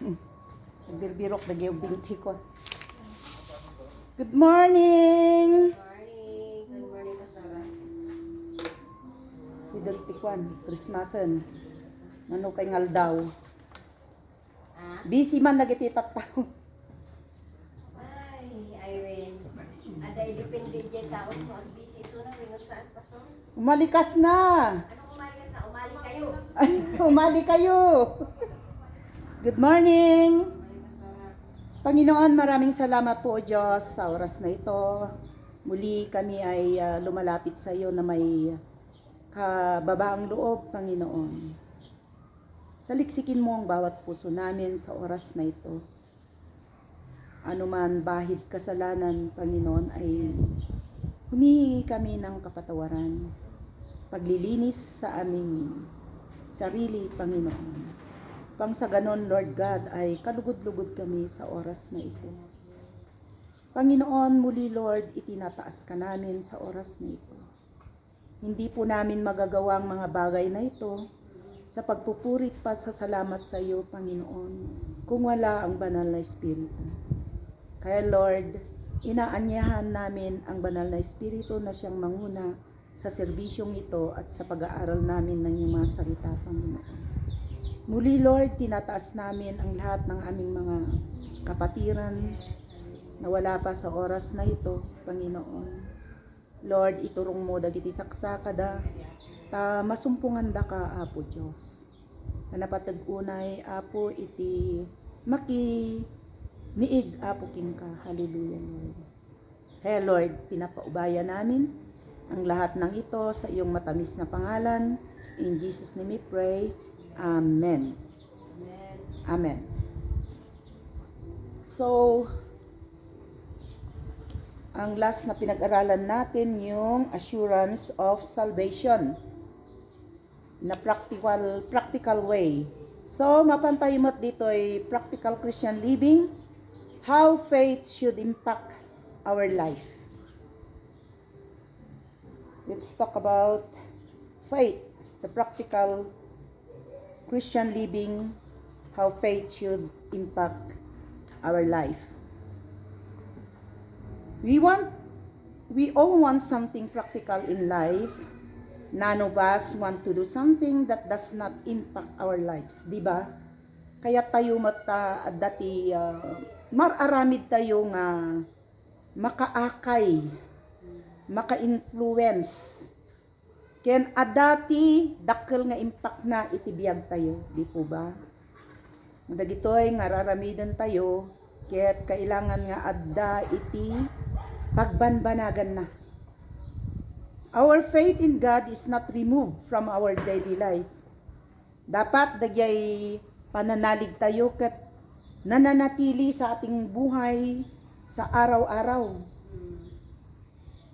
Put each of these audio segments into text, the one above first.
Nagbirbirok na yung binti ko. Good morning! Good morning, Kasara. Si Dagtikwan, Christmasan. Ano kay Ngaldaw. Busy man nagititat pa. Ay, Irene. Ada depende dyan taon mo ang busy. So na, minusaan pa so. Umalikas na! Anong umalikas na? Umali kayo. Ay, umali kayo! Good morning! Panginoon, maraming salamat po o Diyos sa oras na ito. Muli kami ay lumalapit sa iyo na may kababaang loob, Panginoon. Saliksikin mo ang bawat puso namin sa oras na ito. Anuman bahid kasalanan, Panginoon, ay humihingi kami ng kapatawaran. Paglilinis sa aming sarili, Panginoon. Pang sa ganon, Lord God, ay kalugod-lugod kami sa oras na ito. Panginoon, muli Lord, itinataas ka namin sa oras na ito. Hindi po namin magagawa ang mga bagay na ito sa pagpupurit pa sa salamat sa iyo, Panginoon, kung wala ang banal na Espiritu. Kaya Lord, inaanyahan namin ang banal na Espiritu na siyang manguna sa serbisyong ito at sa pag-aaral namin ng iyong mga salita, Panginoon. Muli Lord, tinataas namin ang lahat ng aming mga kapatiran na wala pa sa oras na ito, Panginoon. Lord, iturong mo dagiti saksakada, ta masumpungan da ka, Apo Diyos. Kanapatag-unay, Apo, iti niig, Apo king ka. Hallelujah, Lord. Kaya Lord, pinapaubaya namin ang lahat ng ito sa iyong matamis na pangalan. In Jesus' name we pray. Amen. Amen. Amen. So, ang last na pinag-aralan natin yung assurance of salvation na practical way. So, mapantay mo dito ay practical Christian living, how faith should impact our life. Let's talk about faith, the practical Christian living, how faith should impact our life. We all want something practical in life. None of us want to do something that does not impact our lives, di ba? Kaya tayo dati mararamid tayo nga makaakay, maka-influence. Ken adati dakkel nga impact na itibiyag tayo, di po ba? Dagitoy nga raramidan tayo, ket kailangan nga adda iti pagbanbanagan na. Our faith in God is not removed from our daily life. Dapat dagyay pananalig tayo ket nananatili sa ating buhay sa araw-araw.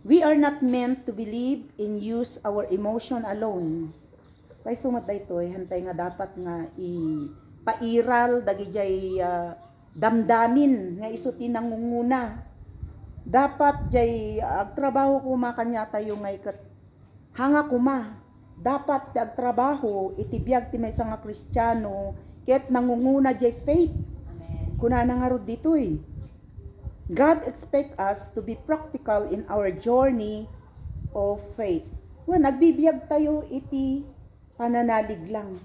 We are not meant to believe in use our emotion alone. Kay sumat daytoy hantay nga dapat nga ipairal dagijay damdamin nga isu tinangunguna. Dapat jay agtrabaho kuma kanya tayo nga ikat hanga kuma. Dapat agtrabaho itibiyag ti maysa nga Kristiyano ket nangunguna jay faith. Amen. Kunana nga rod ditoy. God expects us to be practical in our journey of faith. Well, nagbibiyag tayo iti pananalig lang.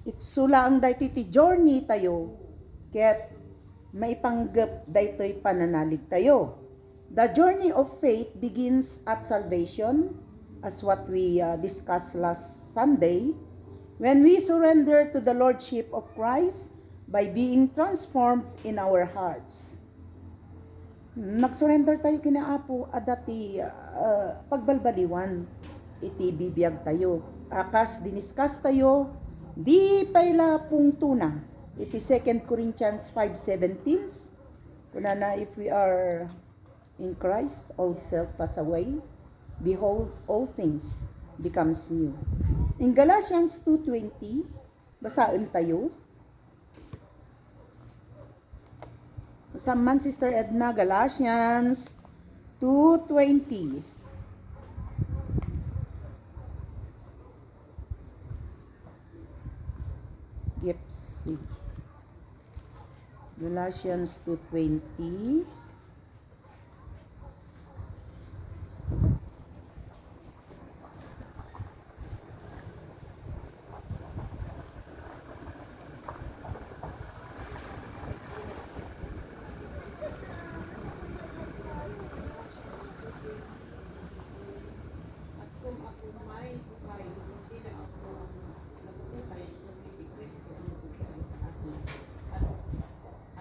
Itsula ang dayto iti journey tayo, ket maipanggap daytoy pananalig tayo. The journey of faith begins at salvation, as what we discussed last Sunday, when we surrender to the Lordship of Christ by being transformed in our hearts. Nag-surrender tayo kina Apo adati pagbalbaliwan iti bibiyag tayo. Akas diniskas tayo di payla pungtuna iti 2 Corinthians 5:17. Kunana, if we are in Christ, all self pass away, behold all things becomes new. In Galatians 2:20, basahin tayo. Saman Sister Edna, Galatians 2:20. Gipsy. Galatians 2:20. At kung ako may buhay, hindi na ako nabubuhay, kundi si Kristo ang nabubuhay sa akin. At,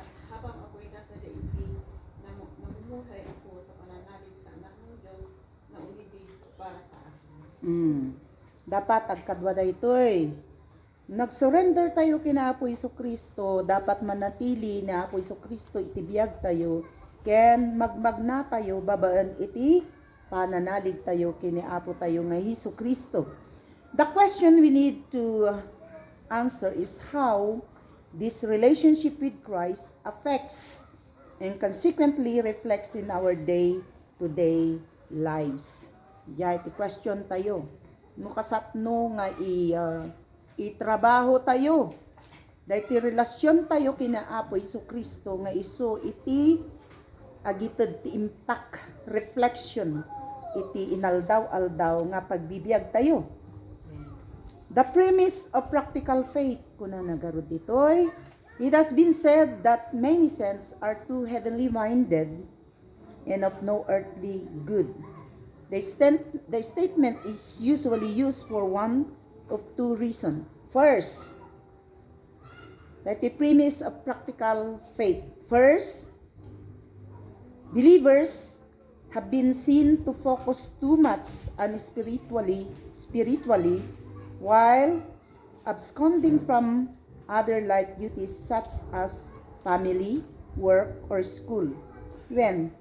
at habang ako'y nasa daigdig, namumuhay ako sa pananalig sa anak ng Diyos na umibig para sa akin. Dapat agkadwa da ito'y nag-surrender tayo kina Apo Isu Kristo, dapat manatili na Apo Isu Kristo itibiyag tayo, ken magmagna tayo babaan iti pananalig tayo kini Apo tayo nga Hesu Kristo. The question we need to answer is how this relationship with Christ affects and consequently reflects in our day-to-day lives. Ya, iti question tayo. No kasatno nga itrabaho tayo. Dahil iti relasyon tayo kina Apo Isu Kristo nga iso iti agitod ti impact reflection iti inaldaw-aldaw nga pagbibiyag tayo. The premise of practical faith kuna nagarod ditoy, it has been said that many saints are too heavenly minded and of no earthly good. The statement is usually used for one of two reasons. First, that the premise of practical faith. First, believers have been seen to focus too much on spiritually while absconding from other life duties such as family, work, or school. When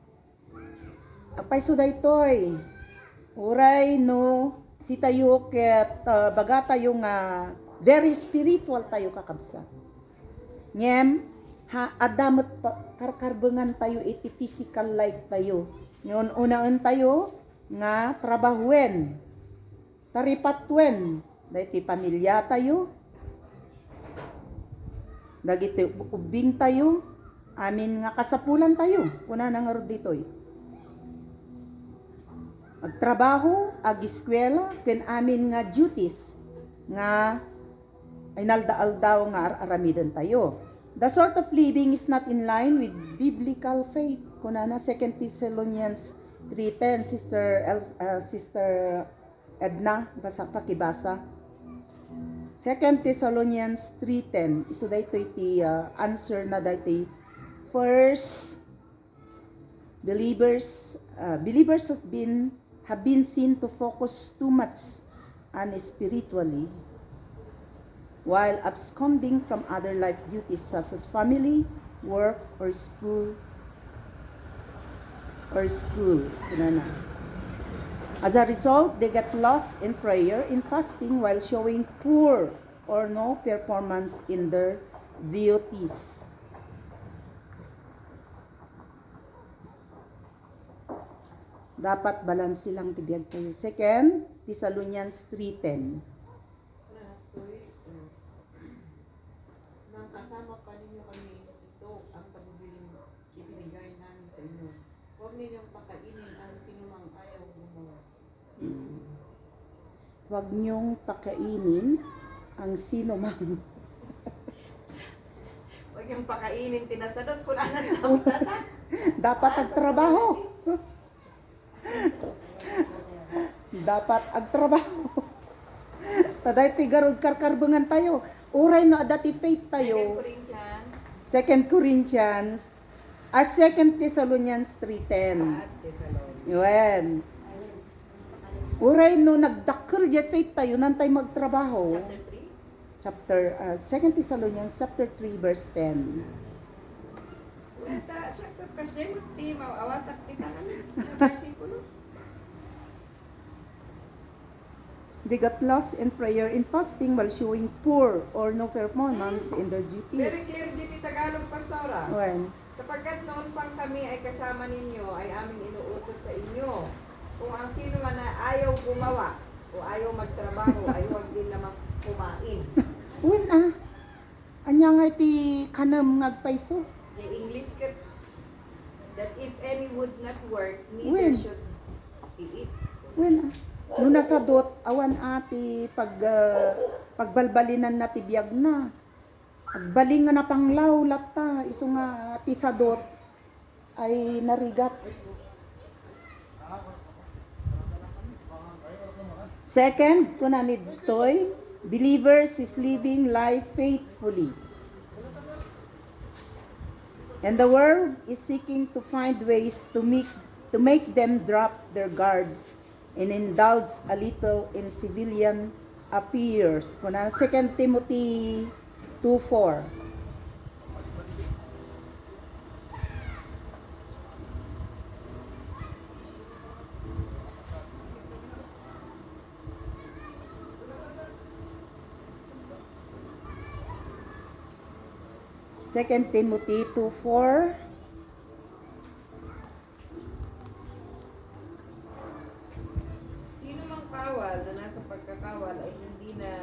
apay suday toy uray no si tayo ket baga tayo nga very spiritual tayo kakabsa. Ngem ha adamot karkarbengan tayo iti physical life tayo. Ngayon unaan tayo nga trabahuwen. Taripatwen dahiti pamilya tayo. Dagiti ubing tayo. Amin nga kasapulan tayo. Kuna nang arod ditoy. Agtrabaho, ag-eskwela, ken amin nga duties nga ay naldaal-daw nga aramidan tayo. The sort of living is not in line with biblical faith. Kuna na 2 Thessalonians 3:10, Sister Edna, pakibasa. 2 Thessalonians 3:10, iso dayto iti answer na dayto. First, believers have been seen to focus too much on spiritually while absconding from other life duties such as family, work, or school. As a result, they get lost in prayer, in fasting, while showing poor or no performance in their duties. Dapat balance silang tibiyag tayo. Second, Thessalonians 3:10. Nang kasama pa ninyo kami ito ang pagbibiling ibinigay namin sa inyo. Huwag ninyong pakainin ang sinumang ayaw gumawa. Huwag niyong pakainin ang sino mang. Huwag yung pakainin, tinasadot ko na sa utata. Dapat agtrabaho. Dapat agtrabaho. Taday tigarod karkarbengan tayo. Uray no adati faith 2 tayo. Corinthians. 2 Corinthians 2 Thessalonians 3:10. Yun. Uray no nagdakkel je faith tayo nantay magtrabaho. Chapter 3. 2 Thessalonians chapter 3 verse 10. Unta, sakto kasi muti mawawatak kita kami. Versikulo. They got lost in prayer and fasting while showing poor or no performance in their Very duties. clear dito Tagalog, Pastora. When Sapagkat noon pang kami ay kasama ninyo, ay aming inuutos sa inyo. Kung ang sino man na ayaw gumawa o ayaw magtrabaho, ay huwag din naman kumain. when anya nga iti kanam ngagpaiso. The English that if any would not work, When? neither should he eat. When, no nasa dot, awan ati, pagbalbalinan na ti biyag na. Agbaling nga na panglaw, lata, iso nga ati sa dot, ay narigat. Second, kunanid toy, believers is living life faithfully. And the world is seeking to find ways to make them drop their guards and indulge a little in civilian affairs. Kuna 2 Timothy 2:4. Second Timothy 2:4. Sino mang kawal na nasa pagkakawal ay hindi na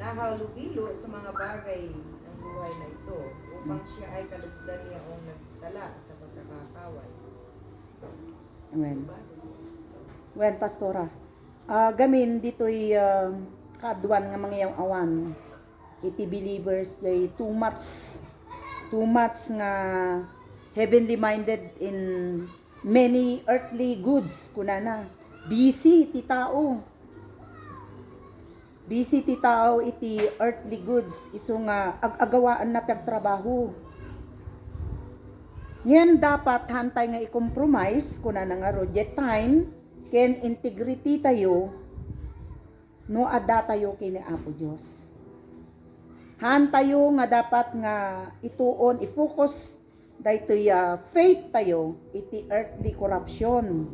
nahalubilo sa mga bagay ng buhay na ito upang siya ay kalugdan niya o nagtala sa pagkakawal. Amen. Wen pastora. Gamin dito'y kaadwan nga mga yung awan. Iti believers jay too much nga heavenly minded in many earthly goods kunana. Busy ti tao iti earthly goods iso nga agawaan na tagtrabaho. Ngayon dapat hantay nga i-compromise kunana nga rojet time ken integrity tayo no adda tayo kini Apo Dios. Han tayo nga dapat nga ituon i-focus daytoy faith tayo iti earthly corruption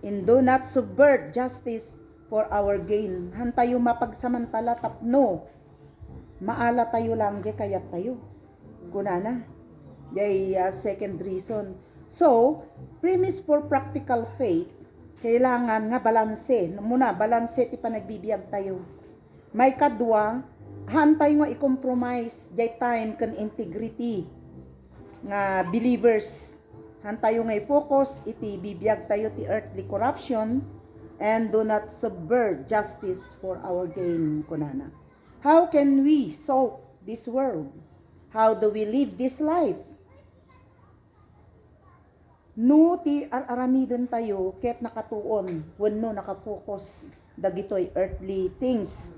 and do not subvert justice for our gain. Han tayo mapagsamantala tapno maala tayo lang di kayat tayo kunana jay second reason. So premise for practical faith kailangan nga balanse muna balanse ti panagbibiyag tayo. May kadwa hantay nga i-compromise jay time kan integrity nga believers hantay nga i-focus iti bibiyag tayo ti earthly corruption and do not subvert justice for our gain kunana. How can we solve this world? How do we live this life? No ti aramiden tayo ket nakatuon wenno nakafocus dagitoy earthly things,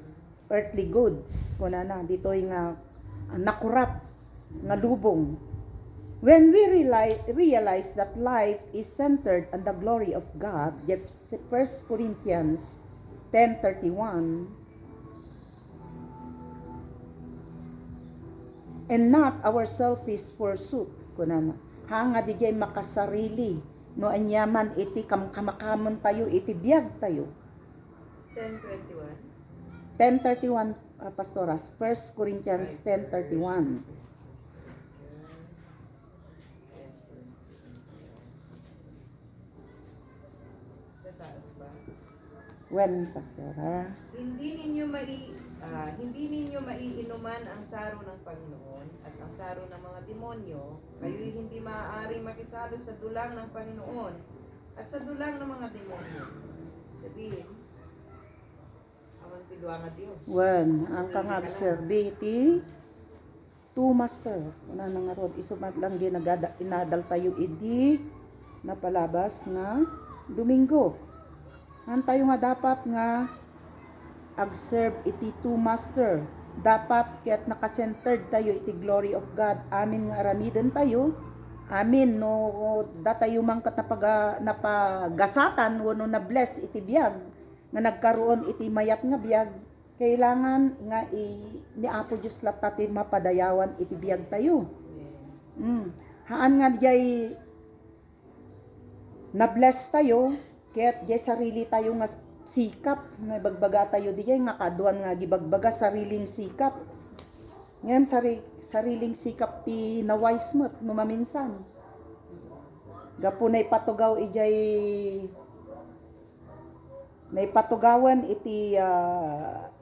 earthly goods kunana ditoy nga nakurap nga lubong. When we realize that life is centered on the glory of God, 1 Corinthians 10:31, and not our selfish pursuit kunana. Hanga dijay makasarili no anyaman iti kamakaman tayo iti biyag tayo. 10:21. 10:31 pastoras 1 Corinthians 10:31. Nasaan ba? When pastora? Hindi ninyo maiinuman ang saro ng Panginoon at ang saro ng mga demonyo. Kayo'y hindi maaaring makisalo sa dulang ng Panginoon at sa dulang ng mga demonyo. Sabihin, awan pilwa nga Diyos. When ang kangag serbi two master una nga rod isumat lang inadal tayo idi napalabas nga Domingo. Hantayo nga dapat nga observe iti two master. Dapat ket nakacentered tayo iti glory of God. Amin nga aramiden tayo. Amin no datayo man kat napagasatan wenno na bless iti biag nga nagkaroon iti mayat nga biag. Kailangan nga ni Apo Dios latati mapadayawan iti biag tayo. Haan nga jay na bless tayo ket jay sarili tayo nga sikap nga bagbaga tayo dijay nga kaduan nga gibagbaga sariling sikap. Ngem sariling sikap ti nawise met no maminsan. Gapunay patugaw ijay may patugawan iti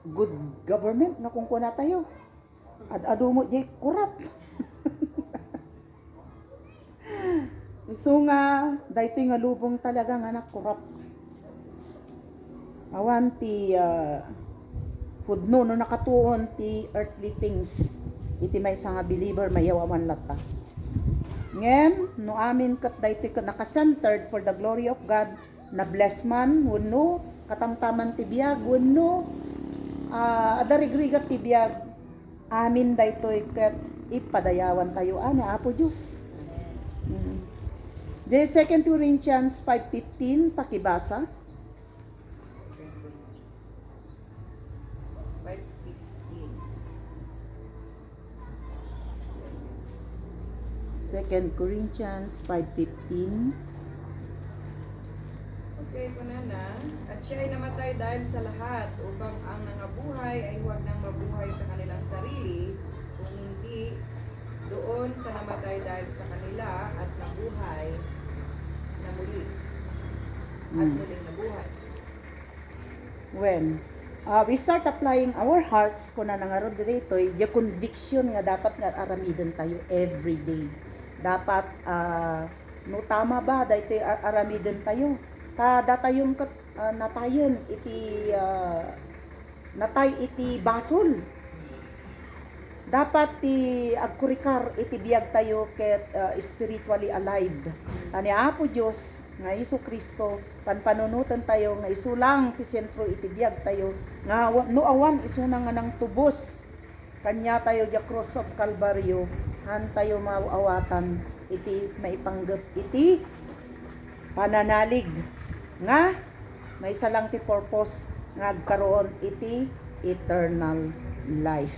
good government nga kung kuna tayo. Adu mo jay kurap. Isu nga daytoy nga lubong talaga nga nakurap. Awan ti pudno no nakatuon ti earthly things. Iti may nga believer mayawaman lata. Ngem no amin kat daytoy kat naka-centered for the glory of God na bless man wenno katamtaman ti biag wenno adarigrigat ti biag amin daytoy kat ipadayawan tayo ani Apo Dios. 2 Corinthians 5:15 pakibasa. 5:15. 2 Corinthians 5:15. Okay, kunana, at siya ay namatay dahil sa lahat upang ang nangabuhay ay huwag nang mabuhay sa kanilang sarili, kung hindi doon sa namatay dahil sa kanila at nabuhay na muli. At muling nabuhay. When we start applying our hearts kuna nangarod dito, yung conviction nga dapat nga aramidon tayo every day. Dapat no tama ba daytoy aramidon tayo. Kada tayong natayon iti natay iti basol. Dapat ti agkurikar iti biag tayo ket spiritually alive. Tani Apo Dios nga Hesus Kristo panpanunutan tayo nga isulang ti sentro iti biag tayo nga no awan isuna nga nang tubos kanya tayo di cross of Calvario han tayo mawawatan iti maipanggep iti pananalig nga may isa lang ti purpose nga agkaroon iti eternal life.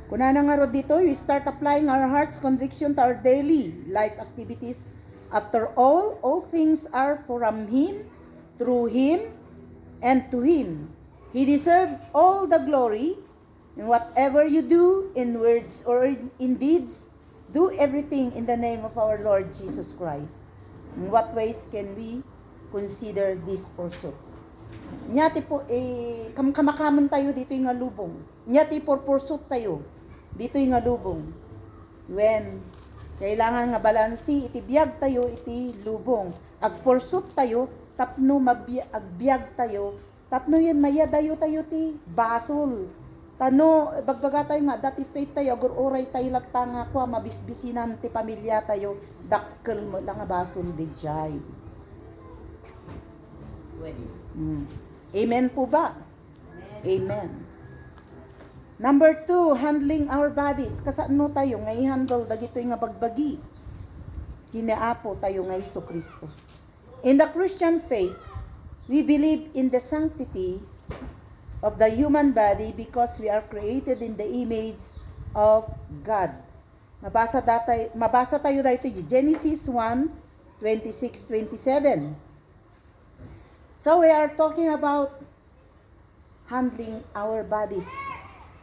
Kuna nga ro dito, we start applying our heart's conviction to our daily life activities. After all things are from Him, through Him, and to Him. He deserves all the glory. In whatever you do, in words or in deeds, do everything in the name of our Lord Jesus Christ. In what ways can we consider this pursuit? Nyati po, kamakaman tayo dito yung lubong. Nyati po pursuit tayo. Dito yung lubong. When kailangan nga balansi, iti biag tayo, iti lubong. Ag-pursuit tayo, tapno agbiag tayo, tapno yan mayadayo tayo ti basol. Tano, bagbaga tayo nga, dati faith tayo, agur oray tayo lagta nga kwa, mabisbisinan ti pamilya tayo, dakkel mo lang nga basol di jay. Amen po ba? Amen. Number 2, handling our bodies. Kasano tayo nga i-handle dagitoy nga bagbagi. Kinaapo tayo nga Hesus Kristo. In the Christian faith, we believe in the sanctity of the human body because we are created in the image of God. Mabasa tayo dito Genesis 1:26-27. So we are talking about handling our bodies.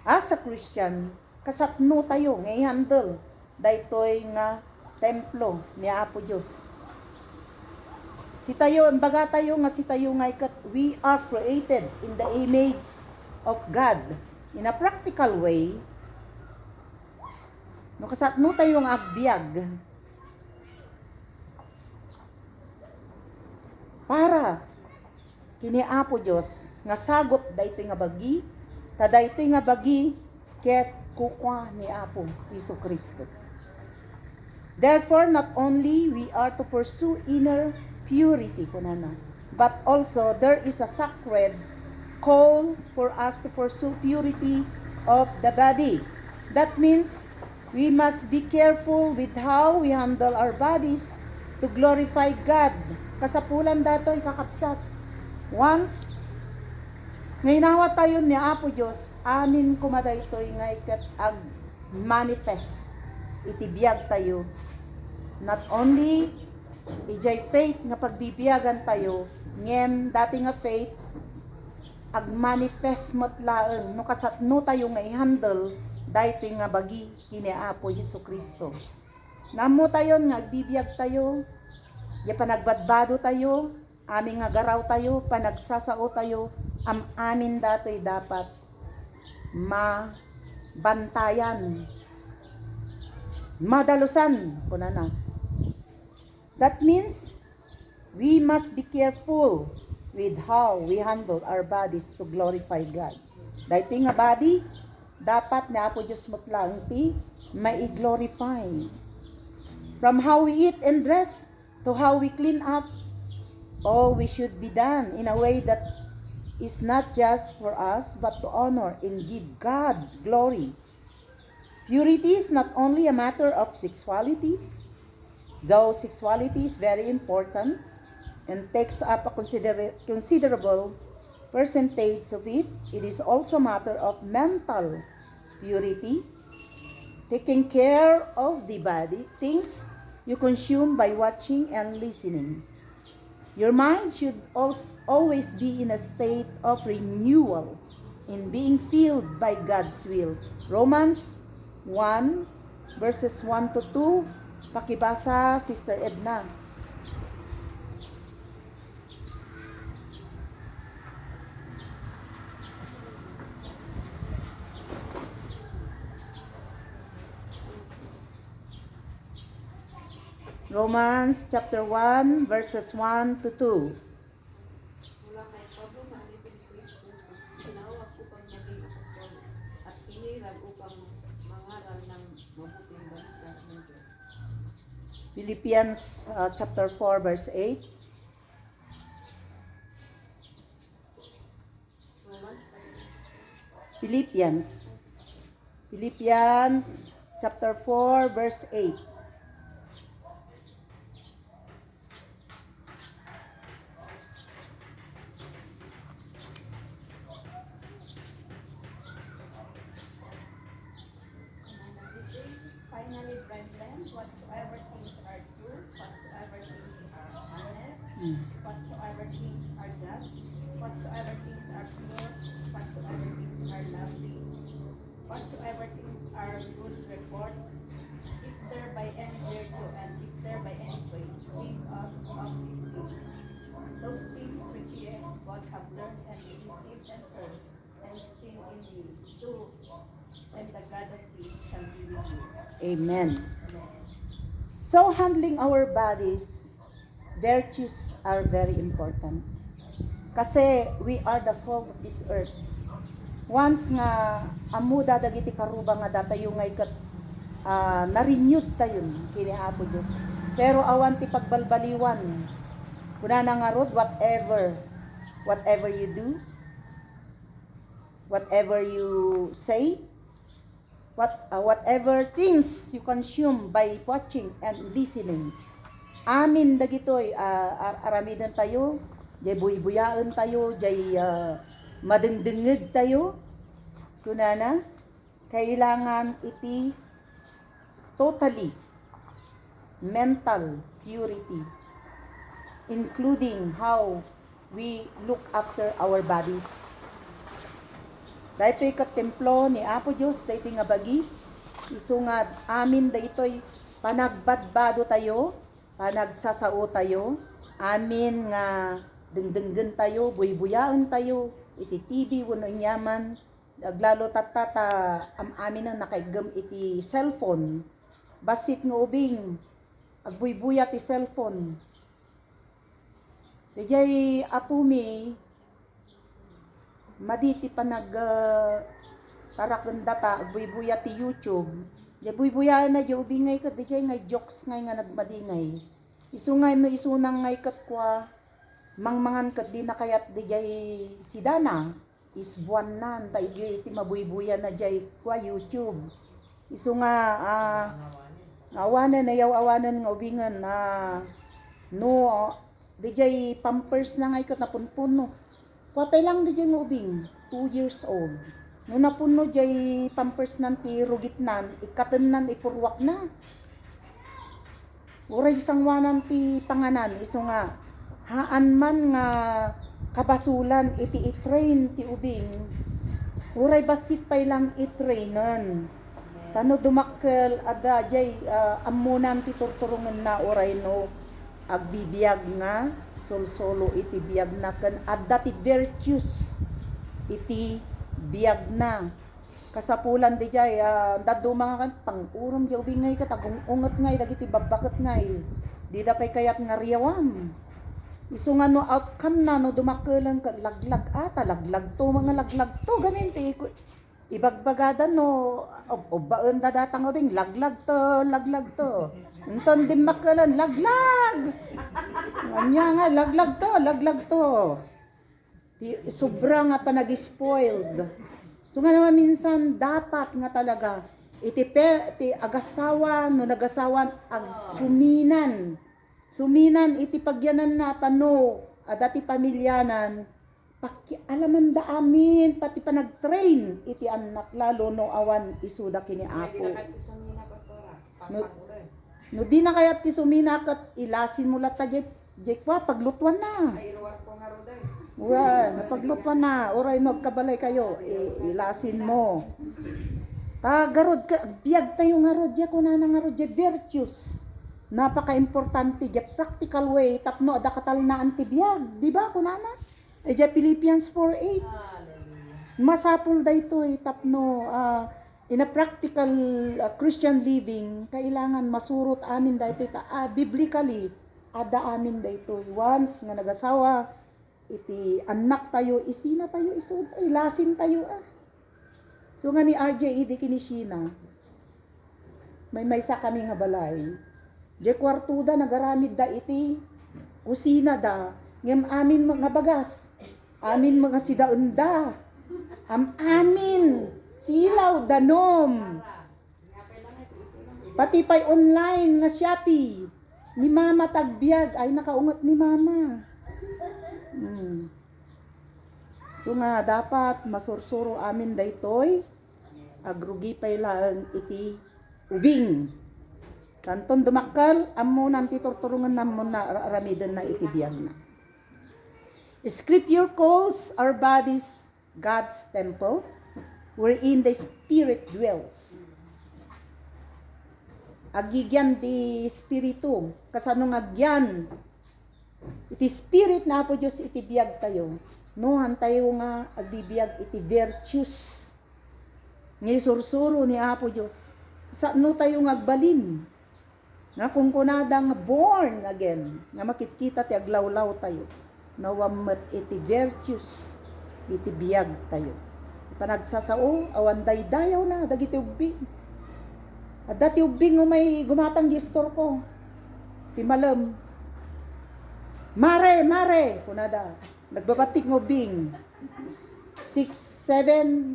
As a Christian, kasatno tayo nga i-handle daytoy nga templo ni Apo Dios. Si tayo, baga tayo nga si tayo nga we are created in the image of God. In a practical way, no kasatno tayo nga agbyag para kini Apo Dios nga sagot daytoy nga bagi, ta daytoy nga bagi ket kukwa ni Apo Hesus Kristo. Therefore, not only we are to pursue inner purity kunana, but also there is a sacred call for us to pursue purity of the body. That means we must be careful with how we handle our bodies to glorify God. Kasapulan datoy kakapsat. Once ngaynawa tayo ni Apo Dios, amin kumadaytoy nga ikat ag manifest itibiyag tayo. Not only ijay faith nga pagbibiyagan tayo, ngem dati nga faith ag manifest matlaeng no kasatno tayo nga i-handle daytoy nga bagi kini Apo Hesus Kristo. Namo tayo nga agbibiyag tayo, ya panagbadbado tayo, aming nga garaw tayo, panagsasao tayo, amin datoy dapat mabantayan. madalusan kunana. That means we must be careful with how we handle our bodies to glorify God. Dahil nga body, dapat na po Diyos mutlang ti mai-glorify. From how we eat and dress to how we clean up, all we should be done in a way that is not just for us but to honor and give God glory. Purity is not only a matter of sexuality, though sexuality is very important and takes up a considerable percentage of it, it is also a matter of mental purity, taking care of the body, things you consume by watching and listening. Your mind should always be in a state of renewal in being filled by God's will. Romans 1 verses 1 to 2, pakibasa Sister Edna. Romans chapter 1 verses 1 to 2. Mula kay Pablo na alipin Kristo, sinawag upang maging apostol at inirag upang mangaral ng mabuting balita ng Diyos. Philippians chapter 4 verse 8. Romans Philippians chapter 4 verse 8. Finally, brethren, whatsoever things are true, whatsoever things are honest, whatsoever things are just, whatsoever things are pure, whatsoever things are lovely, whatsoever things are good report, if there by any virtue and if there by any praise, think us of these things. Those things which ye both have learned and received and heard, and seen in you, do, and the God of peace shall be with you. Amen. Amen. So handling our bodies, virtues are very important. Kasi we are the salt of this earth. Once nga amuda dagiti karuba nga datayo ngay kat na-renewed tayo kini Apo Dios. Pero awan ti pagbalbaliwan. Kuna na nga rod, whatever you do, whatever you say, whatever things you consume by watching and listening. Amin dagitoy aramidan tayo, jay buy-buyaan tayo, jay madengdengeg tayo. Kunana, kailangan iti totally mental purity, including how we look after our bodies. Dahito'y katemplo ni Apo Diyos, dahito'y nga bagi, isungad amin dahito'y panagbadbado tayo, panagsasao tayo, amin nga dengdenggen tayo, buy-buyaan tayo, iti TV, wano nyaman, aglalo tatata, amin ang nakaigam iti cellphone, basit nga ubing, agbuy-buya ti cellphone. Dijay apumi, maditi pa tarak ng data, agbuy-buya ti YouTube. Buy-buya na di ubingay kat, di nga jokes ngay nga nagmadingay. Isungay no isunang ngay kat kwa, mangmangan kat di na kayat di si Dana, isbuan nan, ta iti mabuy-buya na di kwa YouTube. Isunga, awanan, ayaw-awanan nga ubingan, no, di pampers na ngay kat napunpun no. Wapay lang di nga ubing, 2 years old. No napuno jay pampers nan ti rugitnan, ikaten nan ipurwak na. Uray sangwanan ti panganan, iso nga, haan man nga kabasulan iti itrain ti ubing. Uray basit pay lang itrainan. Tano dumakkel ada jay amunan ti turturungan na uray no agbibiyag nga solsolo iti biyag na ken adda ti virtues iti biyag na. kasapulan di jay daddo mga kan pangpurom di ubingay ka tagong ungot ngay dagiti babakot ngay di da pay kayat nga riyawam isu nga no outcome na no dumakelan ka laglag ata laglag to mga laglag to gamin ti ibagbagadan no o baen da datang ubing laglag to enton di makelan laglag anya nga laglag to di sobra nga pa nag-spoiled. So nga naman minsan dapat nga talaga iti agasawa no nagasawan ag suminan iti pagyanan na tano adati pamilyanan alaman da amin pati pa nag-train iti anak lalo no awan isuda kini apo. No di na kayat ti sumina kat ilasin mo lata jekwa paglutwan na. Napaglupan na, oray nagkabalay kayo, ilasin mo. Garod ka, biyag tayo nga rodya, kunana nga rodya, virtues. Napaka-importante, dya practical way, tapno, ada katal na antibiyag, di ba, kunana? Dya Philippians 4:8. Masapul da ito, tapno, in a practical Christian living, kailangan masurot amin da ito, biblically, ada amin da ito. Once nga nagasawa, iti anak tayo, isina tayo, isod, ilasin tayo So nga ni RJ, idi kinisina, may maysa kami nga balay. Di kwartuda, nagaramid da iti, kusina da, ngem amin mga bagas, amin mga sidaon da, amin, silaw, danom, pati pa'y online nga Shopee, ni mama tagbiag, ay nakaungat ni mama. So nga dapat masursuro amin daytoy agrugi pay lang iti ubing tanton dumakkel ammo nanti torturungan namon na aramiden na iti biag na. Scripture calls our bodies God's temple wherein the Spirit dwells. Agigyan di Espiritu kasano agyan iti spirit na po Diyos iti biyag tayo. Nohan tayo nga agbibiyag iti virtues. Ngay sursuro ni Apo Diyos. Saan tayo nga agbalin? Nga kung kunada nga born again. Nga makitkita ti aglawlaw tayo. Nawamat iti virtues iti biyag tayo. Panagsasao, awan daydayaw na, dagiti ubing. At dati ubing may gumatang gestor ko. Timalam. Mare, kunada. Nagbabatik ng ubing. 6-7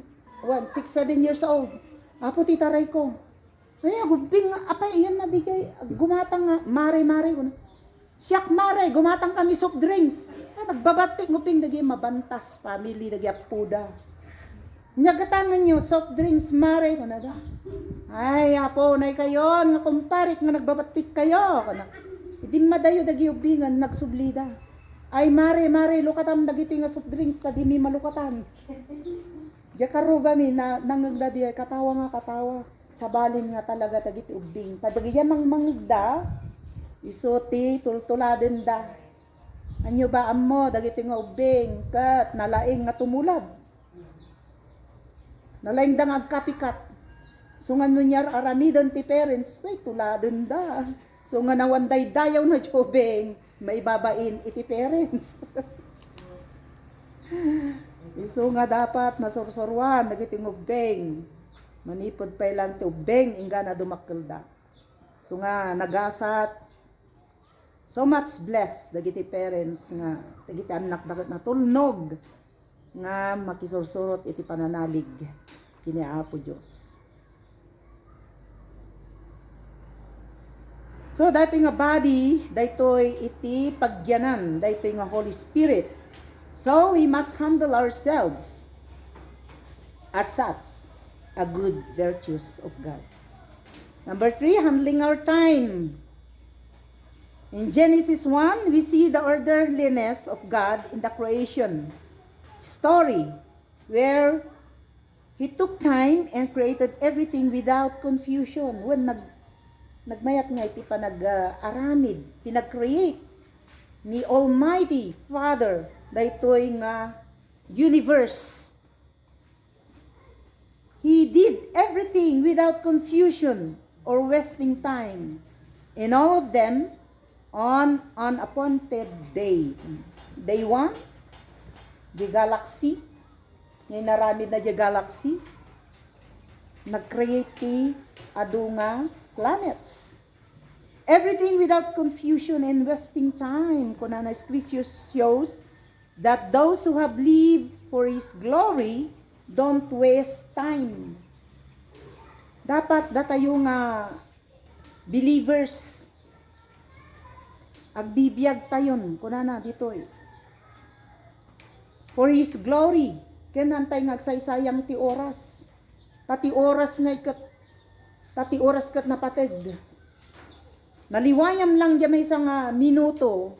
years old. Apo titaray ko. Ay, ubing, apay, yan na di kay, gumatang nga, mare. Siyak mare, gumatang kami soft drinks. Nagbabatik ng ubing, dagi mabantas, family, dagi apuda. Nyagatangan nyo, soft drinks, mare, kunada. Ay, apo, nay kayo, nga kumparit, nga nagbabatik kayo, kunada. Hindi madayo dagi ubingan nagsublida. Ay mare lukatam dagiti nga soft drinks tadi mi malukatan. Diya karuga mi na nangagdadi ay katawa. Sabalin nga talaga dagiti ubing. Tadagi yamang mangda isuti tultuladen da. Anyo ba ammo dagiti nga ubing kat nalaing nga tumulad. Nalaing da nga agkapikat. Sungan nunyar aramidon ti parents ay tuladen da. So nga nawanday dayaw na jobeng, maibabain iti parents. So nga dapat masursurwan, nagiti ubeng. Manipod pa lang ti ubeng, inga na dumakilda. So nga nagasat, so much blessed, dagiti parents nga, dagiti anak na tulnog, nga makisursurot iti pananalig, kini Apo Diyos. So, dito nga body, dito iti pagyanan, dito nga Holy Spirit. So, we must handle ourselves as such, a good virtues of God. Number 3, handling our time. In Genesis 1, we see the orderliness of God in the creation story, where He took time and created everything without confusion. When nagmayat nga iti panag-aramid, pinag-create ni Almighty Father daytoy nga universe. He did everything without confusion or wasting time. And all of them on an appointed day. Day 1, the galaxy. Ngayon narami na the galaxy. Nag-create ti adunga planets. Everything without confusion and wasting time. Kuna na scripture shows that those who have lived for His glory don't waste time. Dapat datayo nga believers agbibiyag tayon kuna na dito for His glory kenantay nga agsaysayang ti oras tati oras nga ikat tati oras kat napateg naliwayam lang diya may isang minuto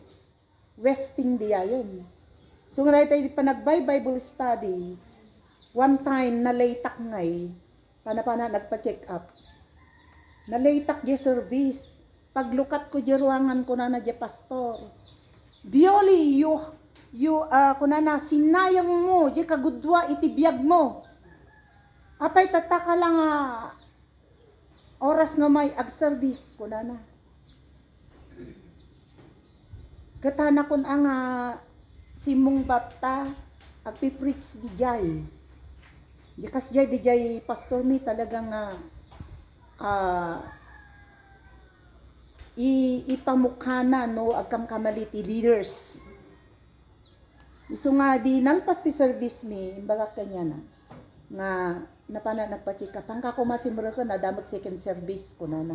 wasting diyayon. So nga tayo panagbay Bible study one time na laytak ngay pana nagpa-check up na laytak di service paglukat ko di ruangan ko na di pastor Bioli you kuna na sinayang mo di kagudwa itibiyag mo apay tataka lang oras nga may ag-service kuna na katana kun ang simong bata agpipreach di jay Yakas jay di jay pastor mi talagang ipamukha na no agkam kamaliti leaders. Isu nga di nalpas ti service mi imbaga kanya na nga napana nagpachika pangka ko masimura ko na damag second service ko na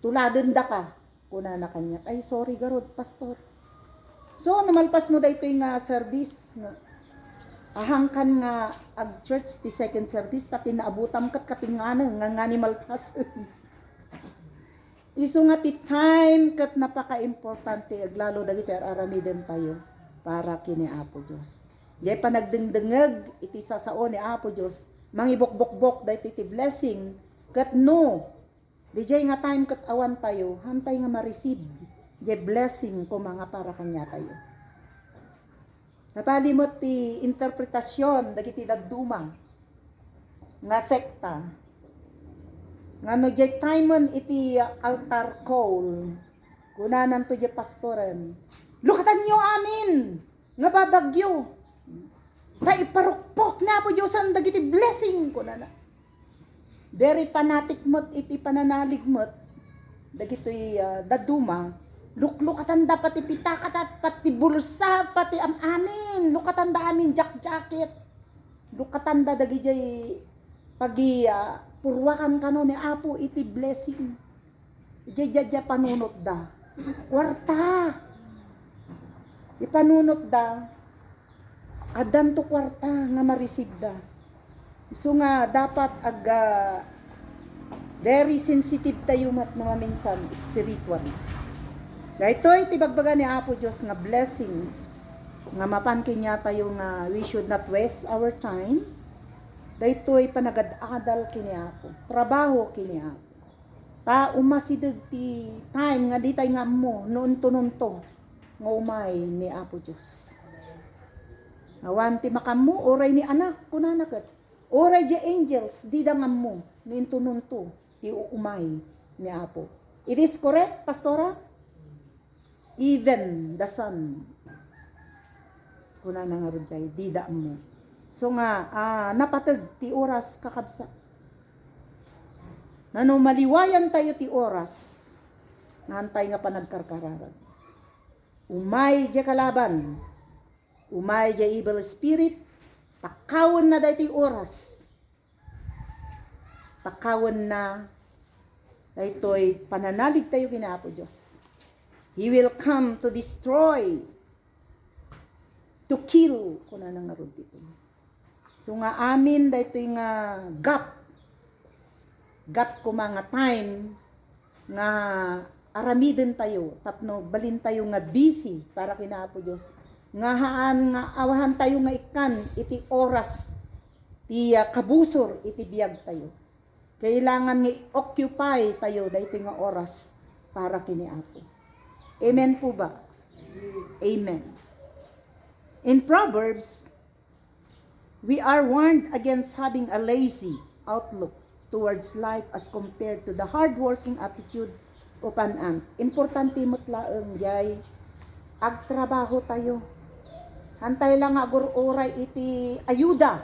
tuladon da ka kuna na kanya ay sorry garod pastor. So namalpas mo dayto nga service no ahangkan nga ag church ti second service ta tinaabutam kat katinganan nga ngani malpas. Isu nga ti time kat napaka-importante aglalo dagiti aramiden tayo para kini Apo Dios. Jay pa nagdengdengeg iti sasao ni Apo Dios mangibok-bok-bok dayto ti blessing kat no. Dijay nga time kat awan tayo hantay nga ma-receive jay blessing ko mga para kanya tayo. Napalimot ti interpretasyon dagiti dagduma nga sekta. Ngano jay timon iti altar call. Kunanan to jay pastoren. Lukatan niyo amin nga babagyo. Ta iparukpok na po Diyosan dagiti blessing kunana. Very fanatic mot iti pananalig mot dagiti daduma. Luklukatan da pati pitakat at pati bulsa pati amin lukatan da amin jacket lukatan da dagi jay pagi purwakan kano ni Apo iti blessing jay panunot da kwarta ipanunot da adan to kwarta nga ma-receive da so nga dapat very sensitive tayo mat mga minsan spiritually. Dahitoy tibagbaga ni Apo Dios nga blessings nga mapankin niya tayo nga we should not waste our time. Dahitoy panagad-adal kini Apo. Trabaho kini Apo. Ta umasidag ti time nga di tayo nga mo noon to nga umay ni Apo Dios. Awan ti makamu oray ni anak kunanaket. Oray di angels di da nga mo noon to ti umay ni Apo. It is correct, pastora? Even the sun kuna na nga rujay dida mo so nga napatag ti oras kakabsa nano maliwayan tayo ti oras ngantay nga panagkarkararan umay di kalaban umay di evil spirit takawon na dahi ti oras takawon na dahitoy pananalig tayo kina Apo Diyos. He will come to destroy, to kill. Kuna na nga ron dito. So nga amin, dahito yung gap ko mga time, nga aramiden tayo, tapno balin tayo nga busy para kinapo Diyos. Nga haan, nga awahan tayo nga ikan, iti oras, ti kabusor, iti biyag tayo. Kailangan nga occupy tayo, dahito nga oras para kiniapo. Amen po ba? Amen. In Proverbs, we are warned against having a lazy outlook towards life as compared to the hard-working attitude of an ant. Importante mo't laeng jay agtrabaho tayo. Hantay lang agur oray iti ayuda.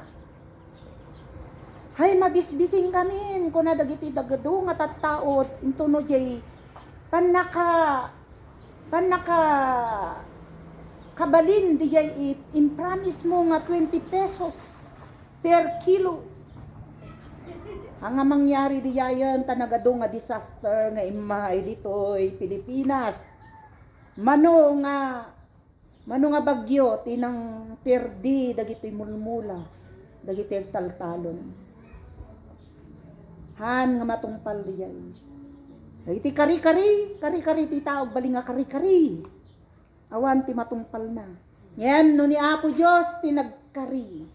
Hay mabisbising kamin kuna dagiti dagado nga tattaot into no jay panaka kabalin di jay impromise mo nga 20 pesos per kilo. Ang nga mangyari di yayan tanagado nga disaster nga imahay ditoy Pilipinas. Mano nga bagyo tinang perdi dagitoy mulmula dagiti taltalon. Han nga matungpal di jay. Dagiti kari-kari ti tao bali nga kari-kari. Awan ti matungpal na. Yan no ni Apo Dios ti nagkari.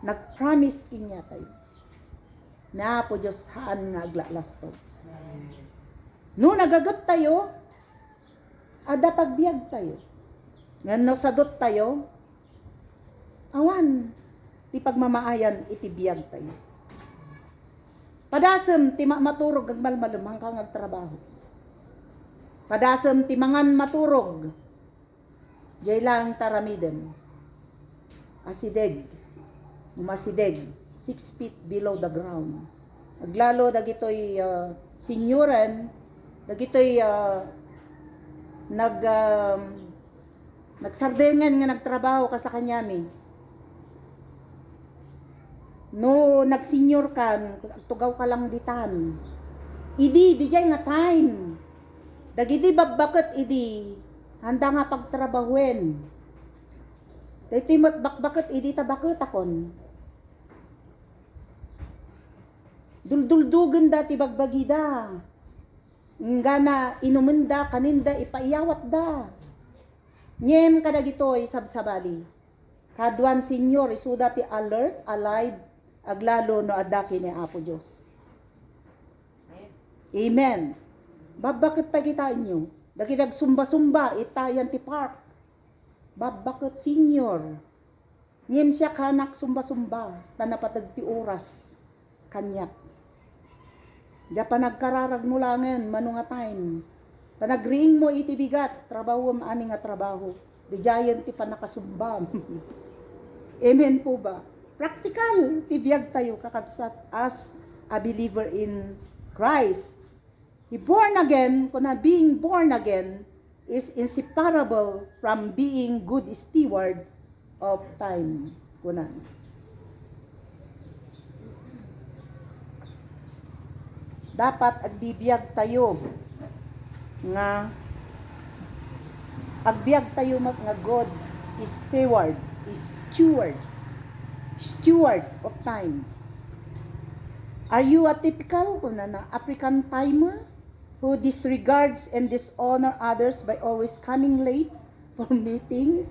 Nagpromise inya tayo. Na Apo Dios haan nga aglalasto. No nagagat tayo, ada pagbiag tayo. Ngan no sadot tayo, awan ti pagmamaayan iti biag tayo. Padasem ti maturog ag malmalum hangkang agtrabaho. Padasem ti mangan maturog. Jay lang taramiden. Asideg. Umasideg. 6 feet below the ground. Aglalo dagitoy senyoran, dagitoy nagsardengan nga nagtrabaho ka sa kanyami. No nagsenyor kan, tugaw ka lang ditan. Idi dijay nga time. Dagiti babbaket idi handa nga pagtrabahuin. Dagiti bakbaket idi tabakot akon. Dulduldugan da ti bagbagida. Nga na inumenda kaninda ipaiyawat da. Nyem kadagitoy sabsabali. Kaduan senyor isuda ti alert, alive, aglalo no adaki ni Apo Dios. Amen. Babakit pa kita inyo? Dagitag sumba-sumba itayan ti park. Babakit senyor. Ngem siya kanak sumba-sumba tanapatag ti oras kanyak. Diya pa nagkararag mo langan mano nga time. Panagriing mo iti bigat trabaho ani nga trabaho. Di giant ti panakasumbam. Amen po ba? Practical, tibiyag tayo kakabsat as a believer in Christ. Born again, kuna being born again is inseparable from being good steward of time. Kuna. Dapat agbibiyag tayo nga agbiag tayo nga God is steward of time. Are you a typical African timer who disregards and dishonor others by always coming late for meetings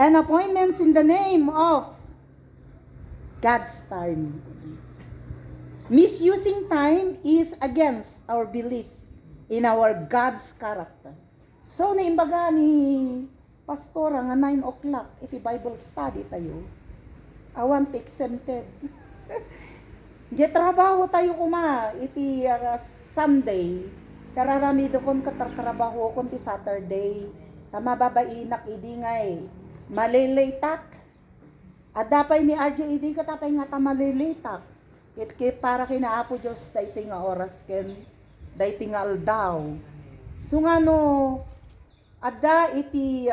and appointments in the name of God's time? Misusing time is against our belief in our God's character. So naimbaga ni pastor nga 9 o'clock iti Bible study tayo. Awan ti exempted. Di trabaho tayo kuma iti Sunday. Kararamido kon katrabaho kon ti Saturday. Tama babainak idi ngay malilaytak. Adapay ni RJ idi katapay nga ta malilaytak. Kit para kina Apo Dios dayti nga oras ken dayti nga aldaw. So ngano adda iti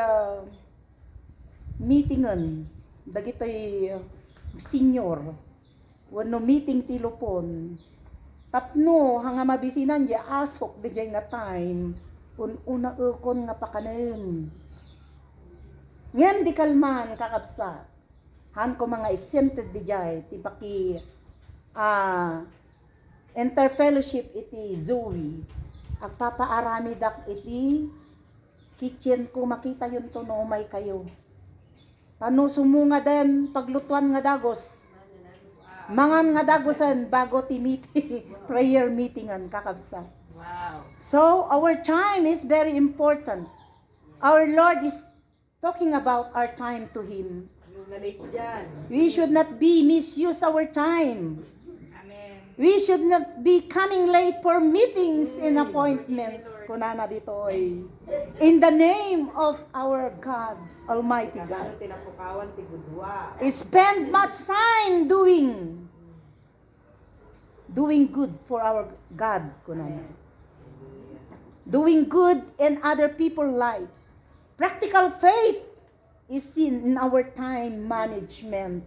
meetingan dagitoy senior wenno meeting tilopon tapno hanga mabisinan ja asok di nga time una ukon nga pakanen ngem di kalman kakabsat han ko mga exempted di jay ti baki interfellowship iti Zoe agpapaarami dak iti kitchen ko makita yun to no may kayo. Tano sumunga den paglutuan nga dagos. Mangan nga dagosan bago ti meeting, prayer meetingan kakabsa. Wow. So our time is very important. Our Lord is talking about our time to Him. Yung na-late dyan. We should not be misuse our time. Amen. We should not be coming late for meetings and appointments. Kunana dito ay in the name of our God, Almighty God. Kakano tinapukawan ti gudwa. Spend much time doing good for our God. Kunana. Doing good in other people's lives. Practical faith is seen in our time management.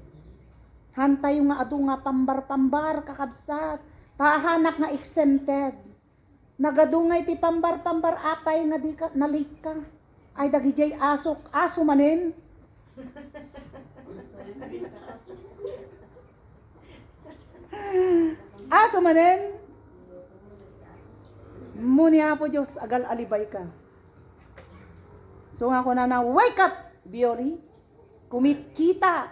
Hantay nga adu nga pambar-pambar kakabsat. Pahanak nga exempted. Nagadungay ti pambar-pambar apay nga di ka nalit ka. Ay dagijay aso manin. Aso manin. Munya po Diyos, agal alibay ka. So nga ko na wake up, Bioli. Kumit kita.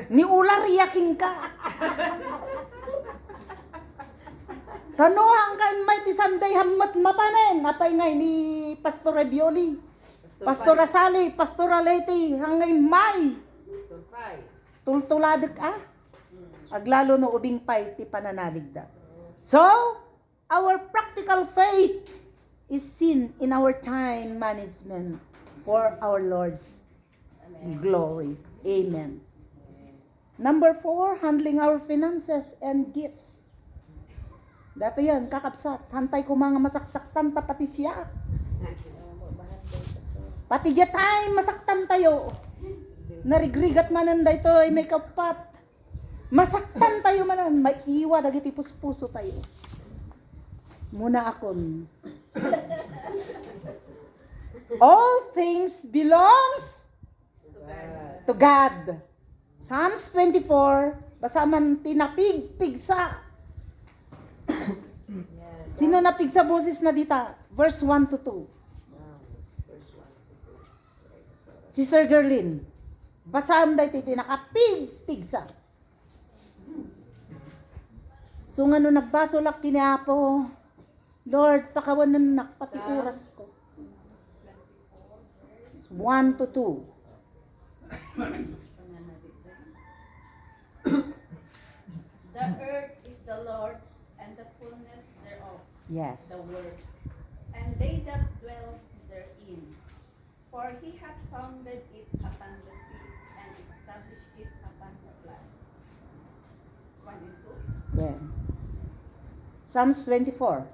Ni ular yaking ka. Tanuhang kay may tisanday hamat mapanen. Apay ngay ni Pastor Bioli. Pastor Sally, Pastor Leti, hangay may. Pastor Pai. Tultuladik Aglalo no ubing pay ti pananaligda. So, our practical faith is seen in our time management for our Lord's glory. Amen. Number 4, handling our finances and gifts. Dato yan, kakapsat. Hantay ko mga masaksaktan ta pati siya. Pati diya tayo masaktan tayo. Narigrigat manan da ito ay may kapat. Masaktan tayo manan. May iwa dagiti puso tayo. Muna akon. All things belongs to God. Psalms 24, basa man tinapig-pigsa. Sino napigsa boses na dita? Verse 1 to 2. Si Sir Gerlin. Basam da iti tinakapig-pigsa. So nga no nagbaso lak kiniapo, Lord, pakawanan nak pati oras ko. 1 to 2. The earth is the Lord's, and the fullness thereof, Yes. the world, and they that dwell therein. For he hath founded it upon the seas, and established it upon the floods. 1 and 2. Yeah. Psalms 24.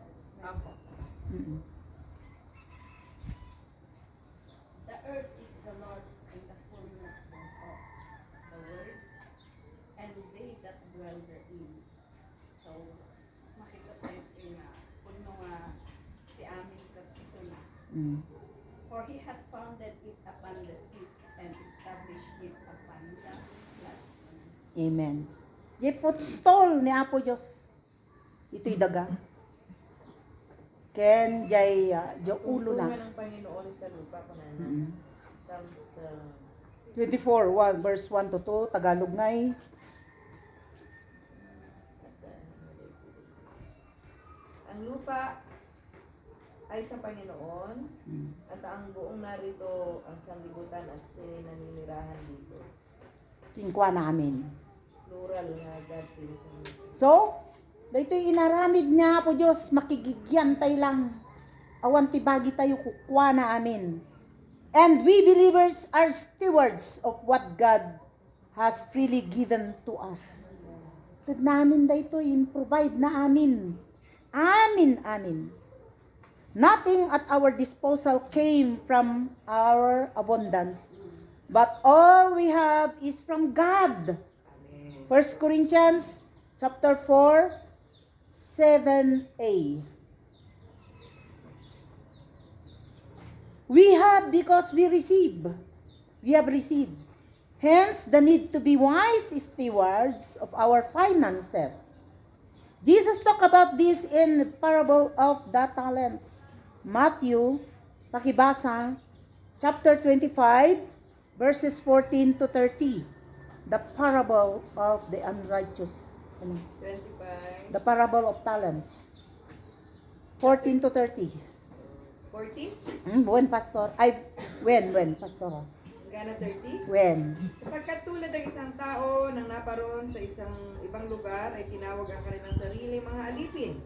Ako. Mm-mm. The earth is the Lord's, and the fullness thereof, the world, and they that dwell therein. So, makita tayo na puno nga ti amin kapiso na. Mm. For he hath founded it upon the seas, and established it upon the floods. Amen. Di footstool ni Apo Diyos. Ito'y daga. Ken jay jo ulo Tungtungan na. ng Panginoon sa lupa ko na. Mm. Psalms 24, 1, verse 1 to 2, Tagalog ngay. ang lupa ay sa Panginoon Mm. at ang buong narito ang sanlibutan at naninirahan dito. Kingkwa namin. Plural nga God creation. So, dito'y inaramid niya po Diyos, makigigyan tayo lang. Awan tibagi tayo kukwa na amin. And we believers are stewards of what God has freely given to us. Tad namin dito'y provide na amin. Amin. Nothing at our disposal came from our abundance, but all we have is from God. Amen. 1 Corinthians chapter 4, 7a. We have because we receive. We have received. Hence, the need to be wise stewards of our finances. Jesus talked about this in the parable of the talents. Matthew, pakibasa, chapter 25, verses 14 to 30. The parable of the unrighteous. 25, The parable of talents. 14 to 30. 14? When, Pastor? When, Pastor? Gana 30. When? Sapagkat tulad ng isang tao nang naparoon sa isang ibang lugar ay tinawag ang kanilang sarili mga alipin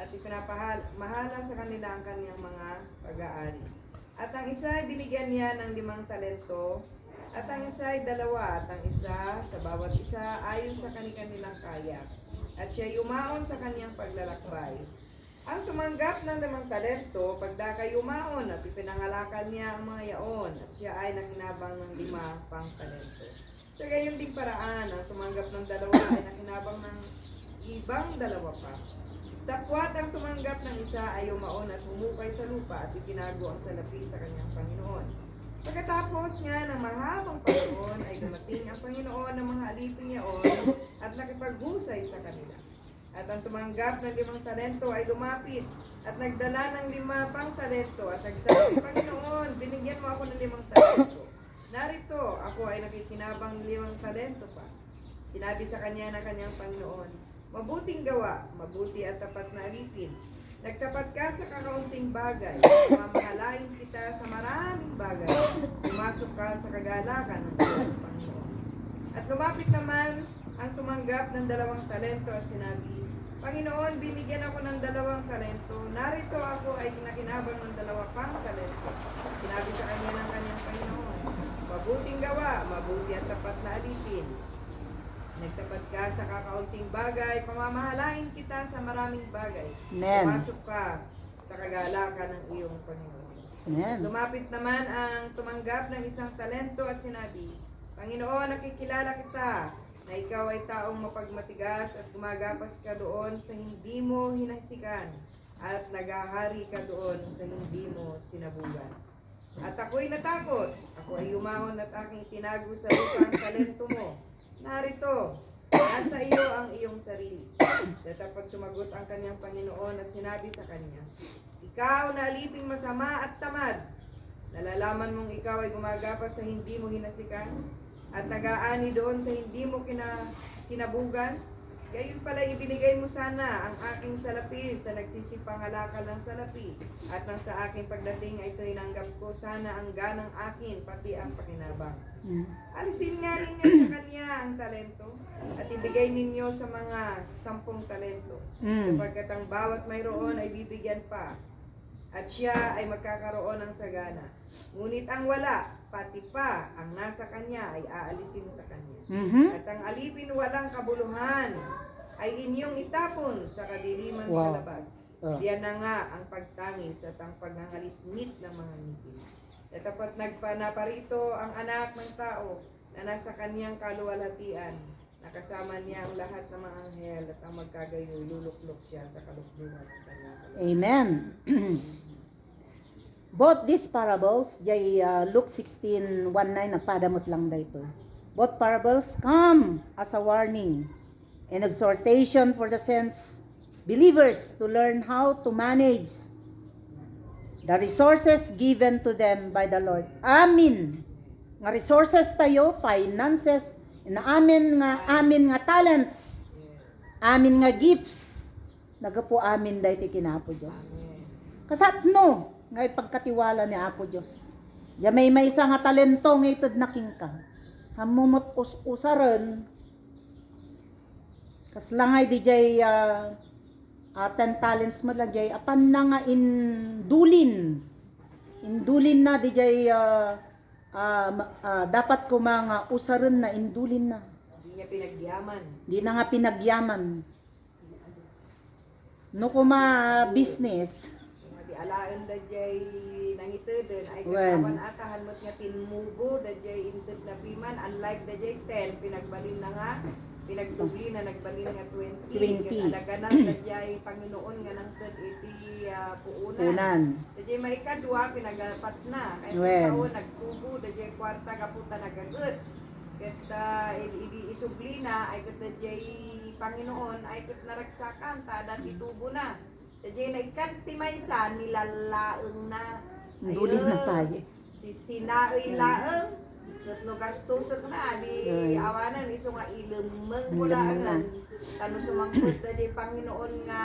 at ipinapamahala sa kanila ang kanyang mga pag-aari. At ang isa ay binigyan niya ng 5 talento, at ang isa ay 2, at ang isa sa bawat isa ayon sa kanilang kaya. At siya yumaon sa kanyang paglalakbay. Ang tumanggap ng 5 talento, pagdakay yumaon at ipinangalakan niya ang mga yaon, at siya ay nakinabang ng 5 pang talento. Sa gayon ding paraan, ang tumanggap ng 2 ay nakinabang ng ibang 2 pa. Tapwat ang tumanggap ng isa ay yumaon at humukay sa lupa at itinago ang salapi sa kanyang Panginoon. Pagkatapos nga ng mahabang panahon ay dumating ang Panginoon ng mga alipin yaon at nakipaghusay sa kanila. At ang tumanggap ng 5 talento ay lumapit at nagdala ng 5 pang talento at nagsabi, Panginoon, binigyan mo ako ng 5 talento. Narito, ako ay nakikinabang ng 5 talento pa. Sinabi sa kanya ng kanyang Panginoon, mabuting gawa, mabuti at tapat na alipin. Nagtapat ka sa kakaunting bagay, mamahalain kita sa maraming bagay. Pumasok ka sa kagalakan ng iyong Panginoon. At lumapit naman ang tumanggap ng 2 talento at sinabi, Panginoon, binigyan ako ng 2 talento. Narito ako ay nakinabang ng 2 pang talento. Sinabi sa kanya ng kanyang Panginoon, mabuting gawa, mabuti at tapat na alipin. Nagtapat ka sa kakaunting bagay, pamamahalain kita sa maraming bagay. Amen. Pumasok ka sa kagalakan ng iyong Panginoon. Amen. Lumapit naman ang tumanggap ng 1 talento at sinabi, Panginoon, nakikilala kita na ikaw ay taong mapagmatigas at gumagapas ka doon sa hindi mo hinasikan at nagahari ka doon sa hindi mo sinabugan. At ako'y natakot, ako ay umahon at aking tinago sa lupa ang talento mo. Narito, nasa iyo ang iyong sarili. Dapat sumagot ang kanyang Panginoon at sinabi sa kanya, ikaw na aliping masama at tamad, nalalaman mong ikaw ay gumagapas sa hindi mo hinasikan at nag-aani doon sa hindi mo sinabugan. Gayon pala ibinigay mo sana ang aking salapi sa nagsisipangalakan ng salapi at nang sa aking pagdating ay tinanggap ko sana ang ganang akin pati ang pakinabang. Alisin nga ninyo sa kanya ang talento at ibigay ninyo sa mga 10 talento sapagkat ang bawat mayroon ay bibigyan pa at siya ay magkakaroon ng sagana. Ngunit ang wala, pati pa ang nasa kanya ay aalisin sa kanya. At ang alipin walang kabuluhan ay inyong itapon sa kadiliman sa labas. Diyan na nga ang pagtangis at ang pagngangalit-ngit ng mga ngipin. At dapat nagpanaparito ang anak ng tao na nasa kanyang kaluwalhatian. Nakasama niya ang lahat ng mga anghel at ang magkagayo luluklok siya sa kalukluhan ng kanyang kaluluwa. Amen. Both these parables, jay Luke 16:19 nagpadamot lang dito. Both parables come as a warning and exhortation for the saints, believers to learn how to manage the resources given to them by the Lord. Amin. Nga resources tayo, finances, na amin nga talents, amin nga gifts, nagapo amin dahil kinapo Diyos. Kasatno, nga ipagkatiwala ni Apo Diyos. Ya may isa nga talento nga itod naking ka. Hamumot usaron, kaslangay di jay 10 talents mo lang jay, apan na nga indulin na di jay dapat ko mga usaron na indulin na. Hindi niya pinagyaman. Di na nga pinagyaman. No kuma business. Alaan da jay nangiteden ay Well. katawan atahan mo't nga tinmubo da jay inted na piman unlike da jay 10 pinagbalin na nga pinagtubli na nagbalin nga 20 ket alaganan da jay Panginoon nga nang ted iti puunan da jay maikadwa pinagapat na kay Well. sao nagtubo da jay kwarta kaputa nagagut ket isubli na ay ket da jay Panginoon ay ket naragsakan ta dati tubo na. Jadi na ikan timaysan nilalaeng na Dulin na tayo. si sinaoy laeng no gastusot na di awanan iso nga ilemeng bulaan kanu sumangkot di Panginoon nga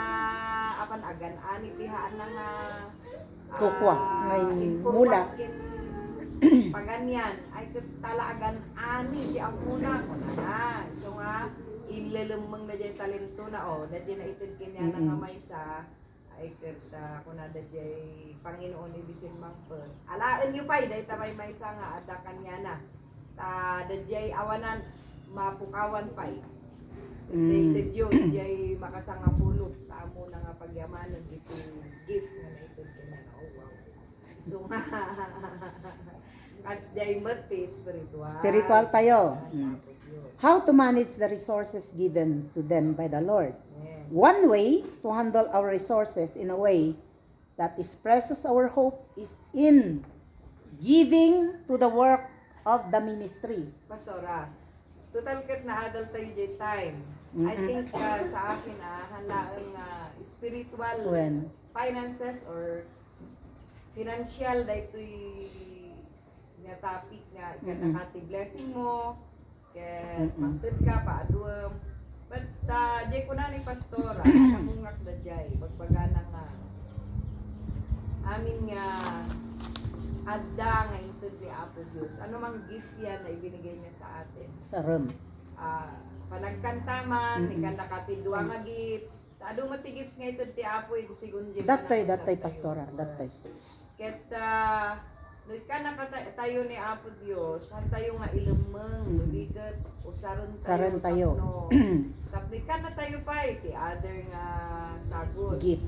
apan agan ani tihaan na nga Kukwa, ngayon mula. paganyan ay talagan ani di ang una ko na. So nga inlelumang na jay talento na na jay na itid kanya na nga may sa ay ko na da jay Panginoon ibisin mangper. Alaan niyo pa day tamay may sa nga ada kanya na. Da jay awanan mapukawan pa. Did yun, jay makasanga pulot, tamo na nga pagyamanan, dito gift nga na ito kina na, wow. So nga, as jay mati, spiritual. Spiritual tayo. Yan, How to manage the resources given to them by the Lord. Yan. One way to handle our resources in a way that expresses our hope is in giving to the work of the ministry. Pastora, total kat na adult tayo jay time. I think sa akin halaang spiritual When? finances or financial daytoy nga topic nga nakati blessing mo kaya mangtid ka paaduam but jay ko na ni pastora namungak na jay pagbaga nga amin nga adda nga intud ni Apo Diyos ano mang gift yan na ibinigay niya sa atin Sa room. panagkantaman ikan nakati duwa nga gifts adu mati gifts nga itud ti Apo sigun jay Datoy pastora, datoy. ket ka tayo ni Apo Dios han tayo nga ilemeng bigat usaron Saron tayo. tapno tapni ka na tayo pa ti other nga sagot Gift.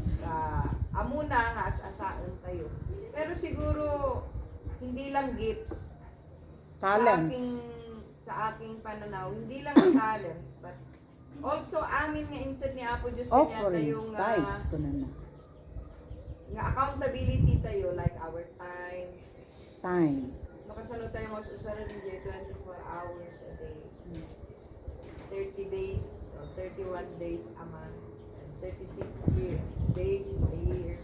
amuna nga as-asaan tayo pero siguro hindi lang gifts Talents. sa aking pananaw hindi lang talents but also amin nga inted ni Apo Dios Offerings, tayong tithes ko na na. nga accountability tayo like our time Time. makasalo tayo mas usaran ng 24 hours a day 30 days or 31 days a month 36 days a year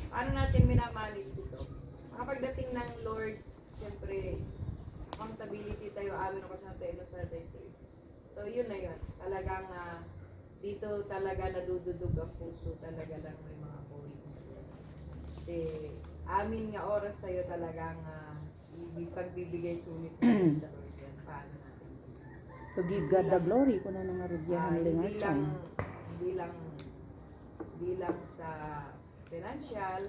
paano natin minamanage ito makapagdating ng Lord siyempre accountability tayo amin ako sa tayo sa dito so yun na yun talagang dito talaga nadududog ang puso talaga lang may mga points kasi amin nga oras tayo talagang pagbibigay sulit natin sa Lord yan. Paano natin? So give God the glory ko na nga rudyahan lingat hindi lang sa financial,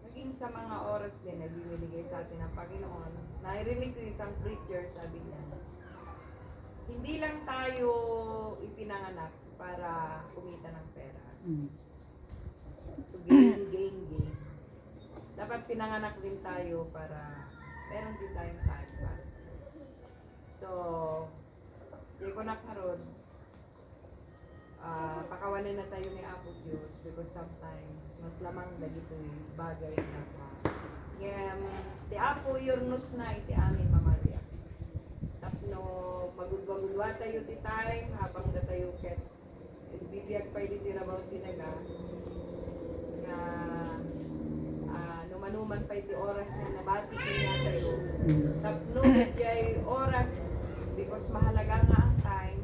naging sa mga oras din na binibigay sa atin ng Panginoon. Narinig ko isang preacher, sabi niya, hindi lang tayo ipinanganak para kumita ng pera. To gain. Dapat pinanganak din tayo para meron din tayong time para sa Lord. So, di ko nakaroon, pakawanin na tayo ni Apo Diyos because sometimes mas lamang na gito'y bagay na di Apo yurnos na iti amin mamariya. Tapno magudwa tayo ti time habang na tayo ket bibiyag pa iti rabaw tinaga nga numanuman pa iti oras nga nabati kanya tayo. Tapno jay oras because mahalaga nga ang time.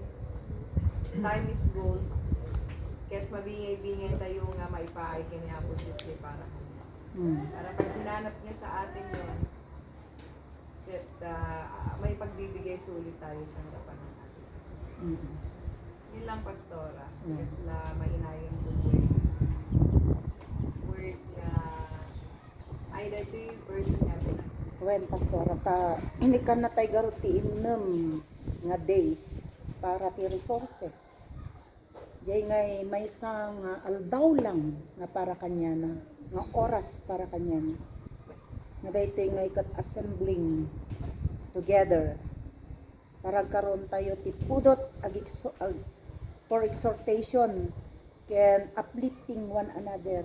Time is gold. Kahit mabingay-bingay tayo nga maipaay kanya Apo Diyos ni para para pag hinanap niya sa atin yun kahit may pagbibigay sulit tayo sa harapan ng atin. Yun lang pastora. Kasi na mahinayon ko word nga ay dito yung verse nga binasa. When pastora ta ini kan na tay garot ti innem nga days para ti resources. Jay ngay may isang aldaw lang nga para kanya na nga oras para kanya na. Nga dayto ngay kat assembling together para karon tayo ti pudot for exhortation can uplifting one another.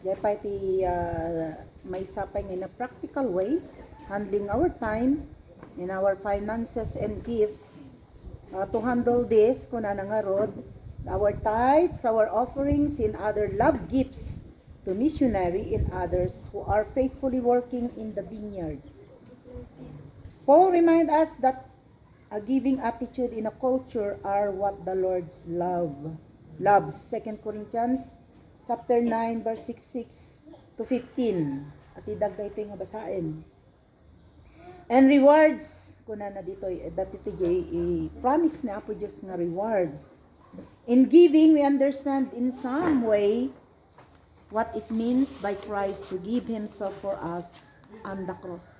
Jay pa ti may sapay nga na practical way handling our time in our finances and gifts to handle this kuna nga rod our tithes, our offerings in other love gifts to missionary and others who are faithfully working in the vineyard. Paul remind us that a giving attitude in a culture are what the Lord's loves. 2 Corinthians chapter 9 verse 6 to 15. At idagday ito nga basain. And rewards, kuna na dito, dati ito promise na Apo Diyos nga rewards. In giving, we understand in some way what it means by Christ to give Himself for us on the cross.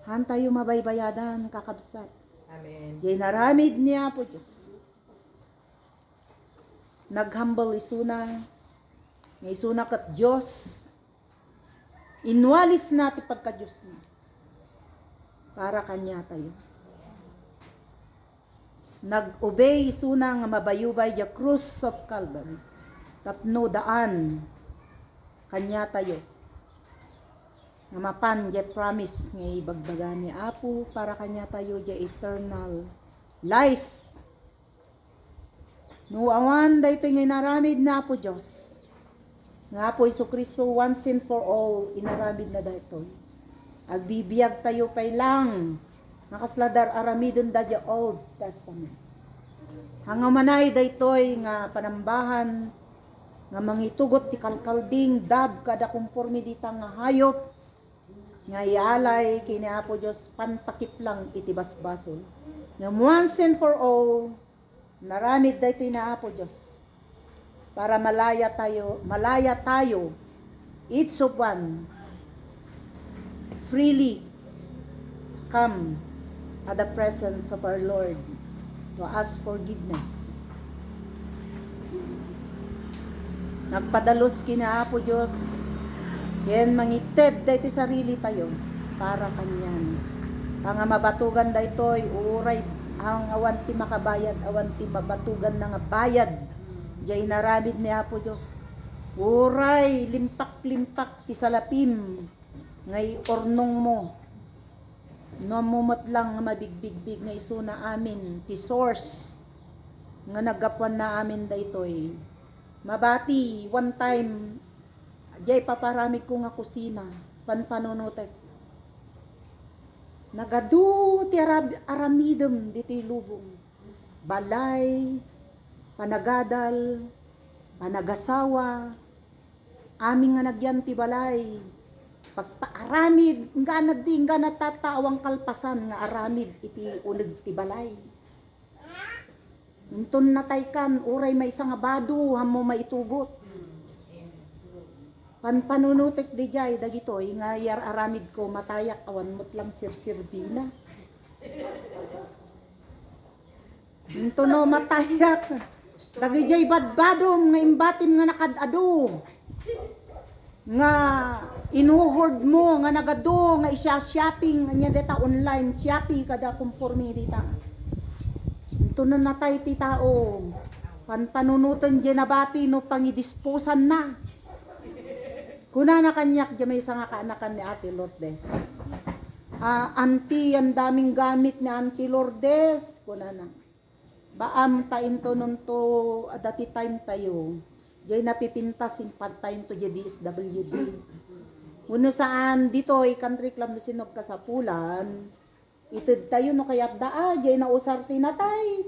Han tayo mabaybayadan, kakabsat. Amen. Jay naramid niya Apo Diyos. Naghambal isuna, nga isuna kat Diyos. Inwalis natin pagka-Diyos niya. Para kanya tayo. Nag-obey isuna nga mabayubay the cross of Calvary. Tapno daan kanya tayo. Nga mapan the promise nga ibagbagan ni Apo para kanya tayo the eternal life. No awan daytoy nga inaramid na Apo Dios. Nga Apo Jesucristo once and for all inaramid na daytoy. Agbibiyag tayo pay lang nakasladar aramidon da the Old Testament. Hangamanay daytoy nga panambahan nga mangitugot ti kalkalbing dab kada kumpormi dita nga hayop nga ialay kini Apo Dios pantakip lang iti basbasol. Nga once and for all naramid daytoy na Apo Dios para malaya tayo each of one freely come at the presence of our Lord to ask forgiveness. Nagpadalos kina Apo Dios ken mangited daytoy sarili tayo para kanyan. Ang mabatugan daytoy uray ang awan ti makabayad awan ti mabatugan na nga bayad. Jay naramid ni Apo Dios. Uray limpak-limpak ti salapim ngay ornong mo. Namumot lang nga mabigbig-big nga isuna amin ti source nga nagapuan na amin daytoy. Mabati one time jay paparami ko nga kusina panpanunutek. Nagadu ti aramidem ditoy lubong. Balay, panagadal, panagasawa, aming nga nagyan ti balay. Pagpaaramid, nga natatawang kalpasan nga aramid iti uleg ti balay. Inton nataykan, uray may isang abado, hamo maitugot. Panpanunutek di jay, dagitoy, nga yar aramid ko, matayak, awan mo't lang sirsirbina. Inton no, matayak. Dagi jay badbadom, nga imbatim nga nakadado. Nga inuhord mo, nga nagado, nga isya-shopping, nga niya deta online, shopping kada kumpormi dita. Ito na natay ti tao. Panpanunutan dyan nabati no pangidisposan na. Kuna na kanyak dyan may isang kaanakan ni Ate Lourdes. Auntie, ang daming gamit ni Auntie Lourdes. Kuna na. Baam tayo to nun to dati time tayo. Dyan napipintas in part-time to DSWD. Uno saan dito ay country club na sinog kasapulan. Itud tayo no kayat daa, jay na usarti na tay.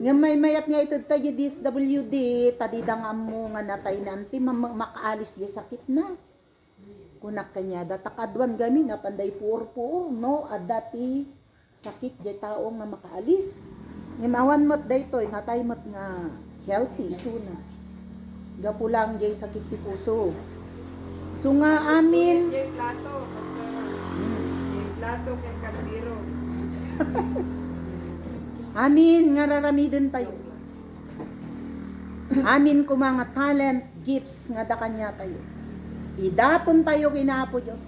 Nga may mayat nga itud tayo DSWD, tadidang amo nga natay nanti makaalis di sakit na. Kunak kanya, datakadwan gami nga panday purpo, no? Adati sakit jay tao nga makaalis. Nga mawan mo't daytoy, natay mo't nga healthy, suna. Gapulang jay sakit ti puso. So nga amin, Jay plato, pastor. Jay plato kay kaldero. amin nga raramiden tayo. Amin ko mga talent, gifts nga da kanya tayo. Idaton tayo kinaapo Diyos.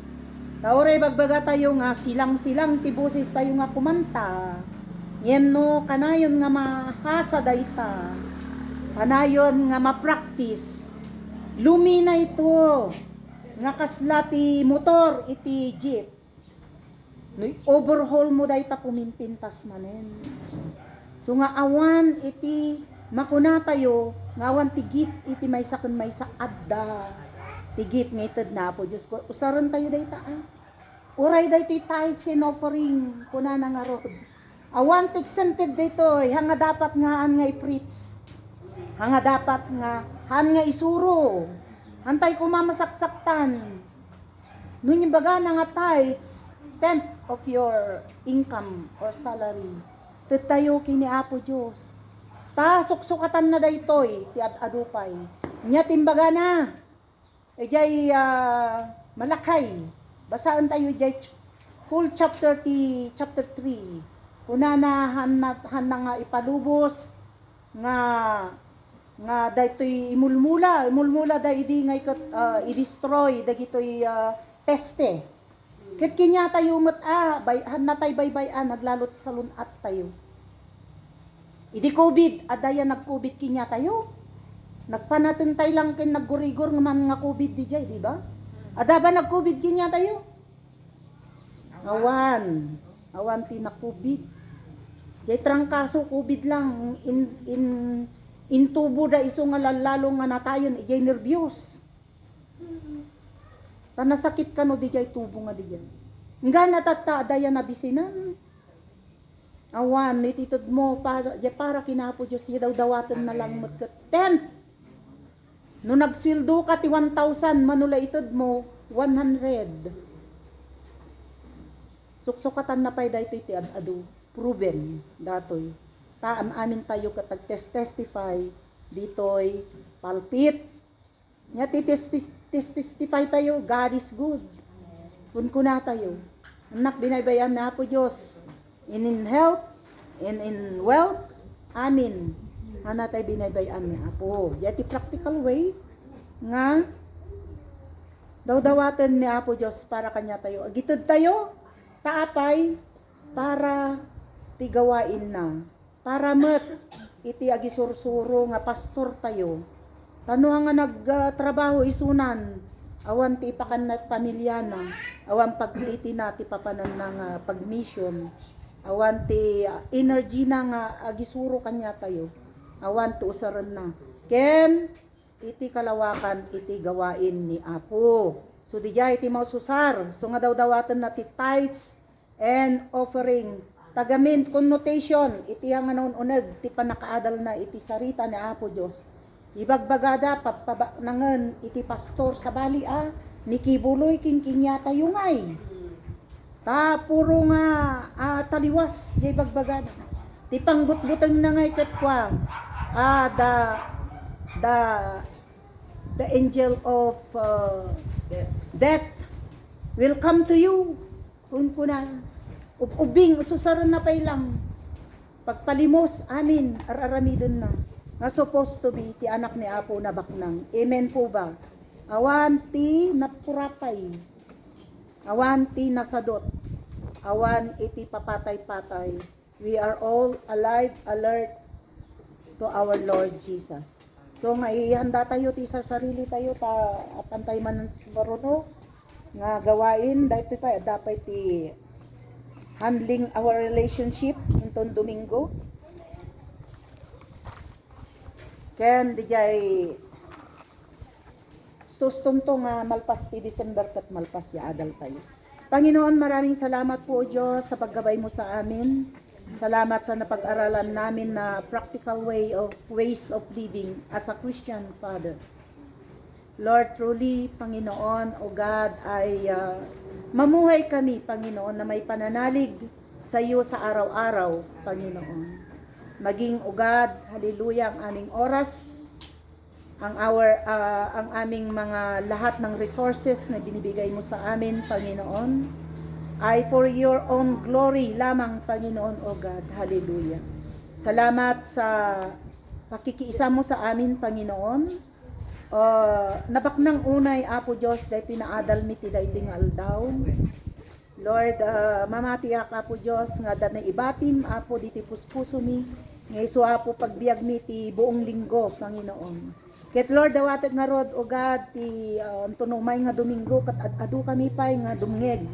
Tauray bagbaga tayo nga silang-silang tibusis tayo nga kumanta. Yan no, kanayon nga mahasa dayta. Kanayon nga ma-practice. Lumina ito. Nga kaslati motor iti jeep. No, overhaul mo dayta pumimpintas manen. So nga awan iti makuna tayo, nga awan ti gift iti may sakon may sa adda. Ti gift nga ited na po Diyos ko. Usaron tayo dayta Uray dayto tithes and offering kuna na nga rod. Awan ti exempted dayto, hanga dapat nga an nga i-preach. Hanga dapat nga han nga isuro. Hantay ko mamasaksaktan. Nung yung baga na nga tithes, tenth of your income or salary. Tayo kini Apo Diyos. Ta suksukatan na daytoy ti adupay. Nya timbaga na. Ejay malakay. Basaan tayo jay full chapter 3. Una na han nga ipalubos nga daytoy imulmula da idi ngay i-destroy dagitoy peste. Ket kinya tayo han natay baybayan naglalot sa lunat tayo. Idi COVID adaya nag-COVID kinya tayo. Nagpanatentay lang ken naggurigor man nga COVID di jay, di ba? Ada ba nag-COVID kinya tayo? Awan ti na COVID. Jay trangkaso COVID lang in tubo da iso nga lalo nga natayon ijay nervyos. Tan nasakit ka no di jay tubo nga di jay. Nga natata daya na bisinan. Awan nititod mo para kinapo Diyos ya daw dawatan na lang mat ket 10. No nagsweldo ka ti 1,000 manula itod mo 100. Suksukatan na pay daytoy ti adu proven datoy. Amin tayo katag testify ditoy palpit. Nya testify tayo, God is good. Kun kuna tayo. Anak binaybayan na po Diyos. In health, in wealth, amin. Ana tayo binaybayan ni Apo. Yati practical way nga daw-dawatan ni Apo Diyos para kanya tayo. Agitod tayo, taapay, para tigawain na. Para met, iti agisursuro nga pastor tayo. Tano nga nagtrabaho isunan, awan ti ipakan na pamilya na, awan pagpliti na ti papanan ng pagmission, awan ti energy na nga agisuro kanya tayo, awan ti usaran na. Ken, iti kalawakan, iti gawain ni Apo. So di jay iti maususar, so nga daw-dawatan na ti tithes and offering. Tagamin, connotation, iti ang unag, ti panakaadal na iti sarita ni Apo Diyos. Ibagbagada, nangan, iti pastor sa bali nikibuloy kinkinya tayo ngay. Ta, puro nga taliwas, jay bagbagada. Ti pangbutbutang na ngay katwa, the angel of death will come to you. Kuna, ubing, susaran na pay lang. Pagpalimos, amin, araramidon na. Nga supposed to be, ti anak ni Apo na baknang. Amen po ba? Awan ti napurapay. Awan ti nasadot. Awan iti papatay-patay. We are all alive, alert to our Lord Jesus. So nga ihanda tayo ti sa sarili tayo ta apantay man maruno nga gawain dahil pa dapat ti handling our relationship inton Domingo. Ken di jay sustunto nga malpas ti December kat malpas ya adal tayo. Panginoon, maraming salamat po Diyos sa paggabay mo sa amin. Salamat sa napag-aralan namin na practical ways of living as a Christian Father. Lord, truly, Panginoon, O God, ay mamuhay kami, Panginoon, na may pananalig sa iyo sa araw-araw, Panginoon. Maging, O God, hallelujah, ang aming oras, ang aming mga lahat ng resources na binibigay mo sa amin, Panginoon, ay for your own glory lamang, Panginoon, O God. Hallelujah. Salamat sa pakikiisa mo sa amin, Panginoon. Nabaknang unay, Apo Diyos, dahil pinaadal mi ti dahil tingal daw. Lord, mamatiak, Apo Diyos, nga da na ibatim, Apo, diti puspuso mi, nga iso, Apo, pagbiag mi ti buong linggo, Panginoon. Ket Lord, dawatet nga rod, O God, ti tunumay nga Domingo, kat adu kami pa'y nga dumngeg.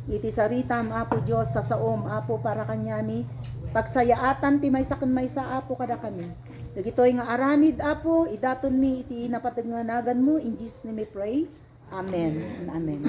Iti saritam, Apo Diyos, sa saom, Apo, para kanyami, pagsayaatan, ti may sakin may sa, Apo, kada kami. Dagitoy nga aramid, Apo, idaton mi, iti napatag nga nagan mo, in Jesus name we pray. Amen and amen.